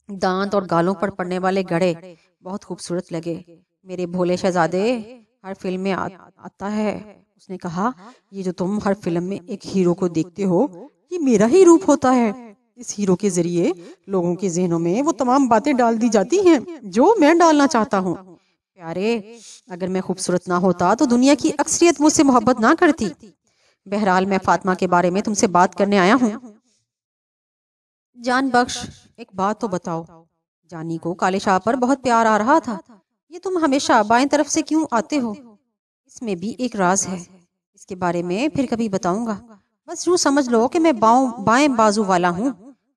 دانت اور گالوں پر پڑنے والے گڑے بہت خوبصورت لگے۔ میرے بھولے شہزادے، ہر فلم میں آتا ہے، اس نے کہا، یہ جو تم ہر فلم میں ایک ہیرو کو دیکھتے ہو، یہ میرا ہی روپ ہوتا ہے۔ اس ہیرو کے ذریعے لوگوں کے ذہنوں میں وہ تمام باتیں ڈال دی جاتی ہیں جو میں ڈالنا چاہتا ہوں۔ پیارے، اگر میں خوبصورت نہ ہوتا تو دنیا کی اکثریت مجھ سے محبت نہ کرتی۔ بہرحال میں فاطمہ کے بارے میں تم سے بات کرنے آیا ہوں۔ جان بخش، ایک بات تو بتاؤ۔ جانی کو کالے شاہ پر بہت پیار آ رہا تھا۔ یہ تم ہمیشہ بائیں طرف سے کیوں آتے ہو؟ اس میں بھی ایک راز ہے، اس کے بارے میں پھر کبھی بتاؤں گا۔ بس یوں سمجھ لو کہ میں بائیں بازو والا ہوں۔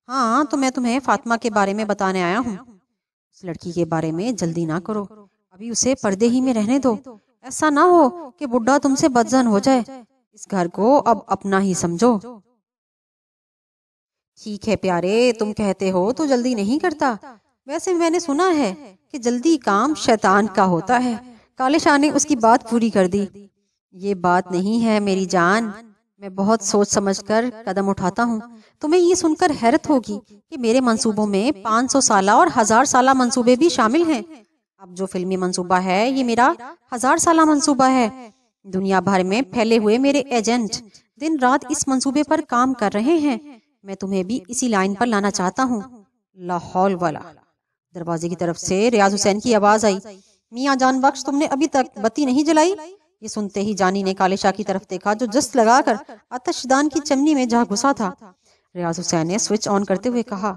ہاں، تو میں تمہیں فاطمہ کے بارے میں بتانے آیا ہوں۔ اس لڑکی کے بارے میں جلدی نہ کرو، ابھی اسے پردے ہی میں رہنے دو۔ ایسا نہ ہو کہ بڈھا تم سے بدظن ہو جائے۔ اس گھر کو اب اپنا ہی سمجھو۔ ٹھیک ہے پیارے، تم کہتے ہو تو جلدی نہیں کرتا۔ ویسے میں نے سنا ہے کہ جلدی کام شیطان کا ہوتا ہے۔ کالے شاہ نے اس کی بات پوری کر دی۔ یہ بات نہیں ہے میری جان، میں بہت سوچ سمجھ کر قدم اٹھاتا ہوں۔ تمہیں یہ سن کر حیرت ہوگی کہ میرے منصوبوں میں 500 سالہ اور 1000 سالہ منصوبے بھی شامل ہیں۔ اب جو فلمی منصوبہ ہے، یہ میرا 1000 سالہ منصوبہ ہے۔ دنیا بھر میں پھیلے ہوئے میرے ایجنٹ دن رات اس منصوبے پر کام کر رہے ہیں۔ میں تمہیں بھی اسی لائن پر لانا چاہتا ہوں۔ لا حول ولا۔ دروازے کی طرف سے ریاض حسین کی آواز آئی۔ میاں جان بخش، تم نے ابھی تک بتی نہیں جلائی؟ یہ سنتے ہی جانی نے کالے شاہ کی طرف دیکھا، جو جست لگا کر آتش دان کی چمنی میں جا گھسا تھا۔ ریاض حسین نے سوئچ آن کرتے ہوئے کہا،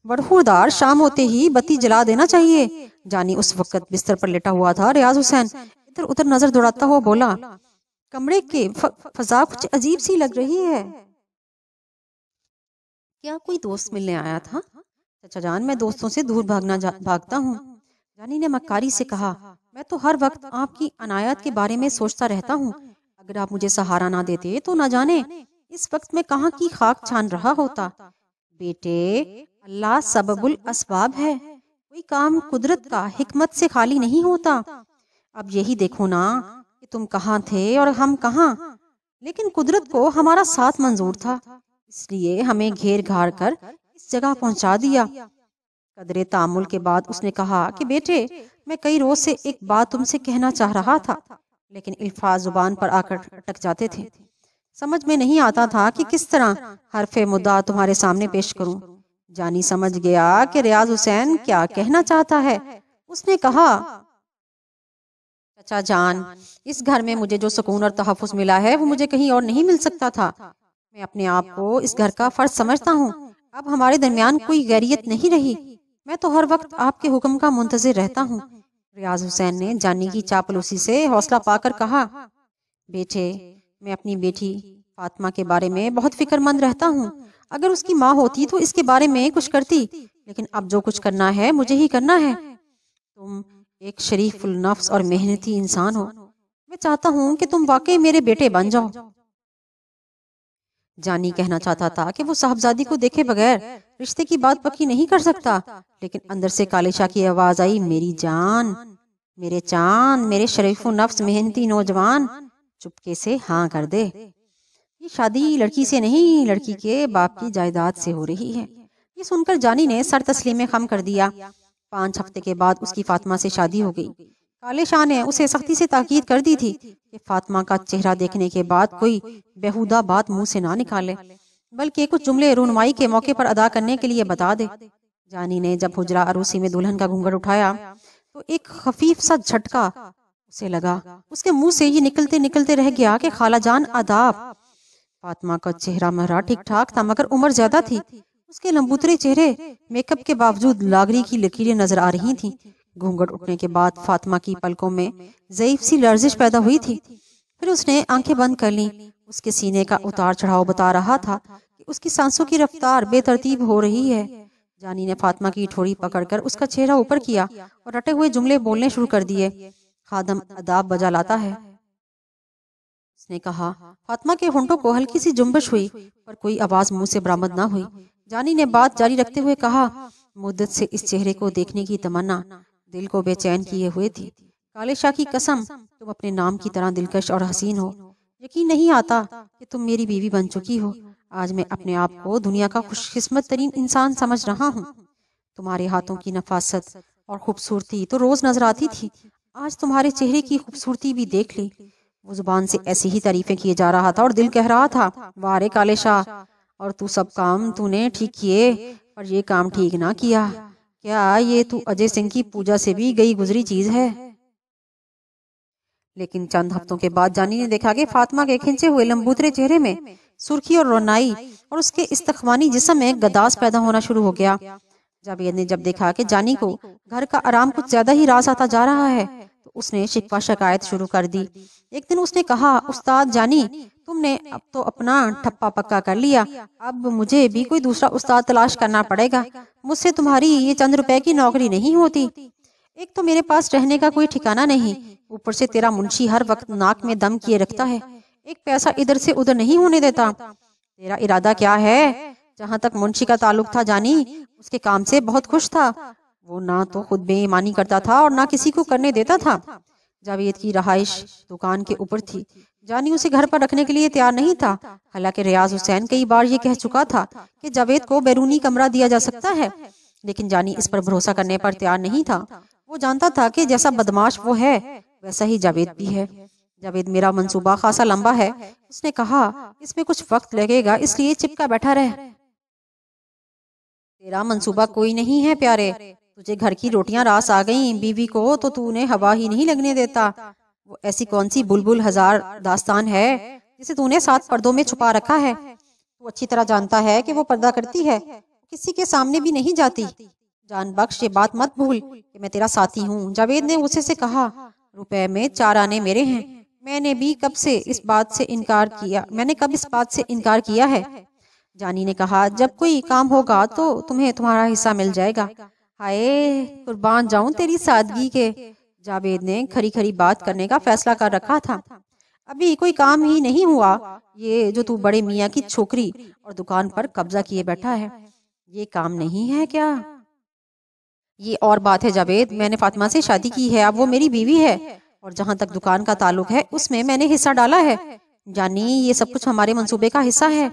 برخوردار، شام ہوتے ہی بتی جلا دینا چاہیے۔ جانی اس وقت بستر پر لیٹا ہوا تھا۔ ریاض حسین ادھر ادھر نظر دوڑاتا ہوا بولا، کمرے کی فضا کچھ عجیب سی لگ رہی ہے۔ کیا کوئی دوست ملنے آیا تھا؟ چچا جان، میں دوستوں سے دور بھاگتا ہوں۔ جانی نے مکاری سے کہا، میں تو ہر وقت آپ کی عنایات کے بارے میں سوچتا رہتا ہوں۔ اگر آپ مجھے سہارا نہ دیتے تو نہ جانے اس وقت میں کہاں کی خاک چھان رہا ہوتا۔ بیٹے، اللہ سبب الاسباب ہے، کوئی کام قدرت کا حکمت سے خالی نہیں ہوتا۔ اب یہی دیکھو نا کہ تم کہاں تھے اور ہم کہاں، لیکن قدرت کو ہمارا ساتھ منظور تھا، اس لیے ہمیں گھیر گھار کر اس جگہ پہنچا دیا۔ قدرے تامل کے بعد اس نے کہا کہ بیٹے، میں کئی روز سے ایک بات تم سے کہنا چاہ رہا تھا، لیکن الفاظ زبان پر آ کر اٹک جاتے تھے۔ سمجھ میں نہیں آتا تھا کہ کس طرح حرف مدعا تمہارے سامنے پیش کروں۔ جانی سمجھ گیا کہ ریاض حسین کیا کہنا چاہتا ہے۔ اس نے کہا، چچا جان، اس گھر میں مجھے جو سکون اور تحفظ ملا ہے وہ مجھے کہیں اور نہیں مل سکتا تھا۔ میں اپنے آپ کو اس گھر کا فرد سمجھتا ہوں۔ اب ہمارے درمیان کوئی غیریت نہیں رہی۔ میں تو ہر وقت آپ کے حکم کا منتظر رہتا ہوں۔ ریاض حسین نے جانی کی چاپلوسی سے حوصلہ پا کر کہا، بیٹے، میں اپنی بیٹی فاطمہ کے بارے میں بہت فکر مند رہتا ہوں۔ اگر اس کی ماں ہوتی تو اس کے بارے میں کچھ کرتی، لیکن اب جو کچھ کرنا ہے مجھے ہی کرنا ہے۔ تم ایک شریف النفس اور محنتی انسان ہو، میں چاہتا ہوں کہ تم واقعی میرے بیٹے بن جاؤ۔ جانی کہنا چاہتا تھا کہ وہ صاحبزادی کو دیکھے بغیر رشتے کی بات پکی نہیں کر سکتا، لیکن اندر سے کالے شاہ کی آواز آئی، میری جان، میرے چاند، میرے شریف النفس محنتی نوجوان، چپکے سے ہاں کر دے۔ یہ شادی لڑکی سے نہیں، لڑکی کے باپ کی جائیداد سے ہو رہی ہے۔ یہ سن کر جانی نے سر تسلیم خم کر دیا۔ 5 ہفتے کے بعد اس کی فاطمہ سے شادی ہو گئی۔ کالے شاہ نے اسے سختی سے تاکید کر دی تھی کہ فاطمہ کا چہرہ دیکھنے کے بعد کوئی بیہودہ بات منہ سے نہ نکالے، بلکہ کچھ جملے رونمائی کے موقع پر ادا کرنے کے لیے بتا دے۔ جانی نے جب حجرہ عروسی میں دلہن کا گھونگھٹ اٹھایا تو ایک خفیف سا جھٹکا اسے لگا۔ اس کے منہ سے یہ نکلتے نکلتے رہ گیا کہ خالہ جان آداب۔ فاطمہ کا چہرہ مہرا ٹھیک ٹھاک تھا، مگر عمر زیادہ تھی۔ اس کے لمبوترے چہرے میک اپ کے باوجود لاگری کی لکیریں نظر آ رہی تھیں۔ گھونگھٹ اٹھنے کے بعد فاطمہ کی پلکوں میں ضعیف سی لرزش پیدا ہوئی تھی، پھر اس نے آنکھیں بند کر لیں۔ اس کے سینے کا اتار چڑھاؤ بتا رہا تھا کہ اس کی سانسوں کی رفتار بے ترتیب ہو رہی ہے۔ جانی نے فاطمہ کی ٹھوڑی پکڑ کر اس کا چہرہ اوپر کیا اور رٹے ہوئے جملے بولنے شروع کر دیے۔ خادم آداب بجا لاتا ہے، اس نے کہا۔ فاطمہ کے ہونٹوں کو ہلکی سی جنبش ہوئی، پر کوئی آواز منہ سے برآمد نہ ہوئی۔ جانی نے بات جاری رکھتے ہوئے کہا، مدت سے اس چہرے کو دیکھنے کی تمنا دل کو بے چین کیے ہوئے تھی۔ کالے شاہ کی قسم، تم اپنے نام کی طرح دلکش اور حسین ہو۔ یقین نہیں آتا کہ تم میری بیوی بن چکی ہو۔ آج میں اپنے آپ کو دنیا کا خوش قسمت ترین انسان سمجھ رہا ہوں۔ تمہارے ہاتھوں کی نفاست اور خوبصورتی تو روز نظر آتی تھی، آج تمہارے چہرے کی خوبصورتی بھی دیکھ لی۔ وہ زبان سے ایسی ہی تعریفیں کیے جا رہا تھا اور دل کہہ رہا تھا، واہ رے کالے شاہ، اور تو سب کام تو نے ٹھیک کیے، پر یہ کام ٹھیک نہ کیا۔ کیا یہ تو اجے سنگھ کی پوجا سے بھی گئی گزری چیز ہے؟ لیکن چند ہفتوں کے بعد جانی نے دیکھا کہ فاطمہ کے کھنچے ہوئے لمبوترے چہرے میں سرخی اور رونائی، اور اس کے استخوانی جسم میں گداز پیدا ہونا شروع ہو گیا۔ جاوید نے جب دیکھا کہ جانی کو گھر کا آرام کچھ زیادہ ہی راس آتا جا رہا ہے تو اس نے شکوہ شکایت شروع کر دی۔ ایک دن اس نے کہا، استاد جانی، تم نے اب تو اپنا ٹھپا پکا کر لیا، اب مجھے بھی کوئی دوسرا استاد تلاش کرنا پڑے گا۔ مجھ سے تمہاری یہ چند روپے کی نوکری نہیں ہوتی۔ ایک تو میرے پاس رہنے کا کوئی ٹھکانہ نہیں، اوپر سے تیرا منشی ہر وقت ناک میں دم کیے رکھتا ہے، ایک پیسہ ادھر سے ادھر نہیں ہونے دیتا۔ تیرا ارادہ کیا ہے؟ جہاں تک منشی کا تعلق تھا جانی اس کے کام سے بہت خوش تھا، وہ نہ تو خود بے ایمانی کرتا تھا اور نہ کسی کو کرنے دیتا تھا۔ جاوید کی رہائش دکان کے اوپر تھی، جانی اسے گھر پر رکھنے کے لیے تیار نہیں تھا، حالانکہ ریاض حسین کئی بار یہ کہہ چکا تھا کہ جاوید کو بیرونی کمرہ دیا جا سکتا ہے، لیکن جانی اس پر بھروسہ کرنے پر تیار نہیں تھا۔ وہ جانتا تھا کہ جیسا بدماش وہ ہے ویسا ہی جاوید بھی ہے۔ جاوید، میرا منصوبہ خاصا لمبا ہے، اس نے کہا، اس میں کچھ وقت لگے گا، اس لیے چپکا بیٹھا رہ۔ تیرا منصوبہ کوئی نہیں ہے پیارے، تجھے گھر کی روٹیاں راس آ گئیں، بیوی کو تو نے ہوا ہی نہیں لگنے دیتا۔ وہ ایسی کون سی بلبل ہزار داستان ہے جسے تو نے 7 پردوں میں چھپا رکھا ہے؟ تو اچھی طرح جانتا ہے کہ وہ پردہ کرتی ہے، کسی کے سامنے بھی نہیں جاتی۔ جان بخش، یہ بات مت بھول کہ میں تیرا ساتھی ہوں۔ جاوید نے غصے سے کہا، روپے میں 4 آنے میرے ہیں، میں نے کب اس بات سے انکار کیا ہے؟ جانی نے کہا، جب کوئی کام ہوگا تو تمہیں تمہارا حصہ مل جائے گا۔ ہائے، قربان جاؤں تیری سادگی کے۔ جاوید نے کھری کھری بات کرنے کا فیصلہ کر رکھا تھا۔ ابھی کوئی کام ہی نہیں ہوا، یہ جو تو بڑے میاں کی چھوکری اور دکان پر قبضہ کیے بیٹھا ہے، یہ کام نہیں ہے کیا؟ یہ اور بات ہے جاوید، میں نے فاطمہ سے شادی کی ہے، اب وہ میری بیوی ہے، اور جہاں تک دکان کا تعلق ہے اس میں میں نے حصہ ڈالا ہے۔ جانی، یہ سب کچھ ہمارے منصوبے کا حصہ ہے،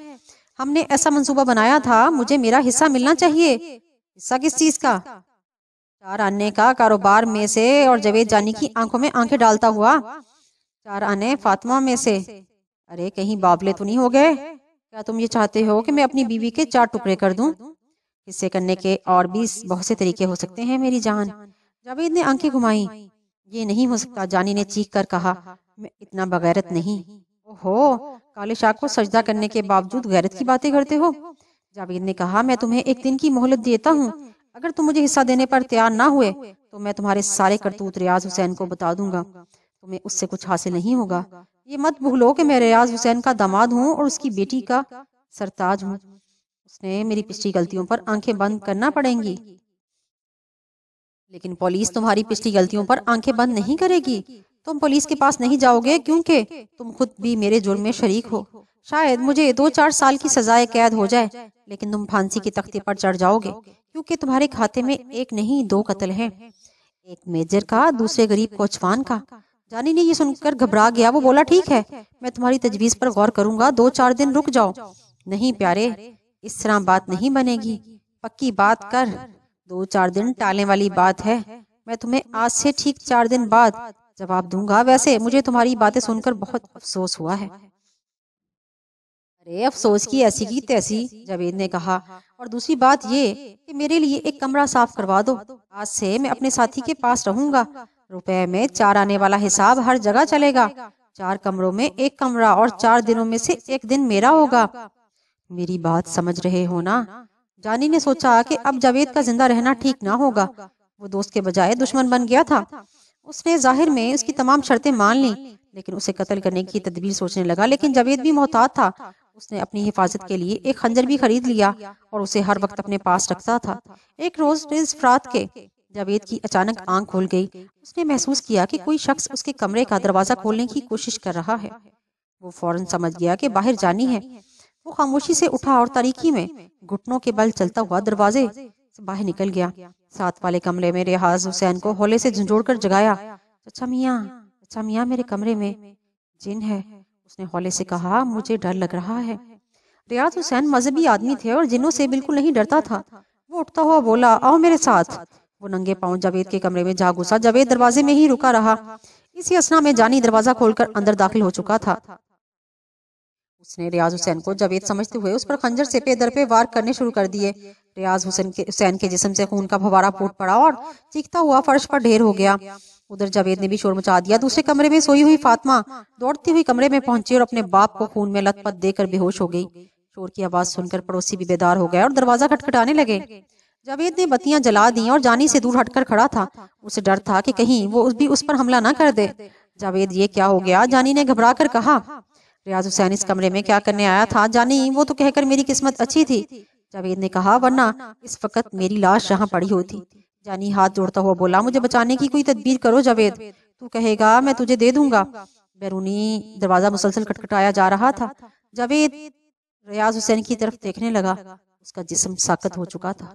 ہم نے ایسا منصوبہ بنایا تھا، مجھے میرا حصہ ملنا چاہیے۔ حصہ کس چیز کا؟ 4 آنے کا کاروبار میں سے، اور جاوید جانی کی آنکھوں میں آنکھیں ڈالتا ہوا، 4 آنے فاطمہ میں سے۔ ارے کہیں بابلے تو نہیں ہو گئے؟ کیا تم یہ چاہتے ہو کہ میں اپنی بیوی کے 4 ٹکڑے کر دوں؟ حصے کرنے کے اور بھی بہت سے طریقے ہو سکتے ہیں میری جان۔ جاوید نے آنکھیں گھمائیں۔ یہ نہیں ہو سکتا، جانی نے چیخ کر کہا، میں اتنا بغیرت نہیں۔ اوہو، کالے شاہ کو سجدہ کرنے کے باوجود غیرت کی باتیں کرتے ہو؟ جاوید نے کہا، میں تمہیں 1 دن کی مہلت دیتا ہوں، اگر تم مجھے حصہ دینے پر تیار نہ ہوئے تو میں تمہارے سارے کرتوت ریاض حسین کو بتا دوں گا، تمہیں اس سے کچھ حاصل نہیں ہوگا۔ یہ مت بھولو کہ میں ریاض حسین کا داماد ہوں اور اس کی بیٹی کا سرتاج ہوں۔ اس نے میری پچھلی غلطیوں پر آنکھیں بند کرنا پڑیں گی، لیکن پولیس تمہاری پچھلی غلطیوں پر آنکھیں بند نہیں کرے گی۔ تم پولیس کے پاس نہیں جاؤ گے کیونکہ تم خود بھی میرے جرم میں شریک ہو۔ شاید مجھے 2-4 سال کی سزائے قید ہو جائے، لیکن تم پھانسی کے تختے پر چڑھ جاؤ گے، کیونکہ تمہارے کھاتے میں ایک نہیں 2 قتل ہیں، ایک میجر کا، دوسرے غریب کوچوان کا۔ جانی نے یہ سن کر گھبرا گیا۔ وہ بولا، ٹھیک ہے، میں تمہاری تجویز پر غور کروں گا، 2-4 دن رک جاؤ۔ نہیں پیارے، اس طرح بات نہیں بنے گی، پکی بات کر۔ 2-4 دن ٹالنے والی بات ہے، میں تمہیں آج سے ٹھیک 4 دن بعد جواب دوں گا۔ ویسے مجھے تمہاری باتیں سن کر بہت افسوس ہوا ہے۔ ارے افسوس کی ایسی کی تیسی، جاوید نے کہا، اور دوسری بات یہ کہ میرے لیے ایک کمرہ صاف کروا دو۔ آج سے میں اپنے ساتھی کے پاس رہوں گا، روپے میں 4 آنے والا حساب ہر جگہ چلے گا۔ 4 کمروں میں ایک کمرہ، اور 4 دنوں میں سے ایک دن میرا ہوگا۔ میری بات سمجھ رہے ہو نا؟ جانی نے سوچا کہ اب جاوید کا زندہ رہنا ٹھیک نہ ہوگا، وہ دوست کے بجائے دشمن بن گیا تھا۔ اس نے ظاہر میں اس کی تمام شرطیں مان لیں، لیکن اسے قتل کرنے کی تدبیر سوچنے لگا۔ لیکن جاوید بھی محتاط تھا، اس نے اپنی حفاظت کے لیے ایک خنجر بھی خرید لیا اور اسے ہر وقت اپنے پاس رکھتا تھا۔ ایک روز نصف رات کے جاوید کی اچانک آنکھ کھل گئی۔ اس نے محسوس کیا کہ کوئی شخص اس کے کمرے کا دروازہ کھولنے کی کوشش کر رہا ہے۔ وہ فوراً سمجھ گیا کہ باہر جانی ہے۔ وہ خاموشی سے اٹھا اور تاریکی میں گھٹنوں کے بل چلتا ہوا دروازے سے باہر نکل گیا۔ ساتھ والے کمرے میں ریاض حسین کو ہولے سے جھنجھوڑ کر جگایا۔ چچا میاں میرے کمرے میں جن ہے، اس نے ہولے سے کہا، مجھے ڈر لگ رہا ہے۔ ریاض حسین مذہبی آدمی تھے اور جنوں سے بالکل نہیں ڈرتا تھا۔ وہ اٹھتا ہوا بولا، آؤ میرے ساتھ۔ وہ ننگے پاؤں جاوید کے کمرے میں جا گھسا۔ جاوید دروازے میں ہی رکا رہا۔ اسی اثنا میں جانی دروازہ کھول کر اندر داخل ہو چکا تھا۔ اس نے ریاض حسین کو جاوید سمجھتے ہوئے اس پر خنجر سے پے در پہ وار کرنے شروع کر دیے۔ ریاض حسین کے جسم سے خون کا پھوارا پھوٹ پڑا اور چیختا ہوا فرش پر ڈھیر ہو گیا۔ ادھر جاوید نے بھی شور مچا دیا۔ دوسرے کمرے میں سوئی ہوئی فاطمہ دوڑتی ہوئی کمرے میں پہنچی اور اپنے باپ کو خون میں لت پت دے کر بے ہوش ہو گئی۔ شور کی آواز سن کر پڑوسی بھی بیدار ہو گئے اور دروازہ کھٹکھٹانے لگے۔ جاوید نے بتیاں جلا دیں اور جانی سے دور ہٹ کر کھڑا تھا۔ اسے ڈر تھا کہ کہیں وہ بھی اس پر حملہ نہ کر دے۔ جاوید، یہ کیا ہو گیا؟ جانی نے گھبرا کر کہا۔ ریاض حسین اس کمرے میں کیا کرنے آیا تھا؟ جانی، وہ تو کہہ کر میری قسمت اچھی تھی، جاوید نے کہا، ورنہ اس وقت میری لاش یہاں پڑی ہوتی۔ جانی ہاتھ جوڑتا ہوا بولا، مجھے بچانے کی کوئی تدبیر کرو جاوید، تو کہے گا میں تجھے دے دوں گا۔ بیرونی دروازہ مسلسل کھٹکھٹایا جا رہا تھا۔ جاوید ریاض حسین کی طرف دیکھنے لگا، اس کا جسم ساکت ہو چکا تھا۔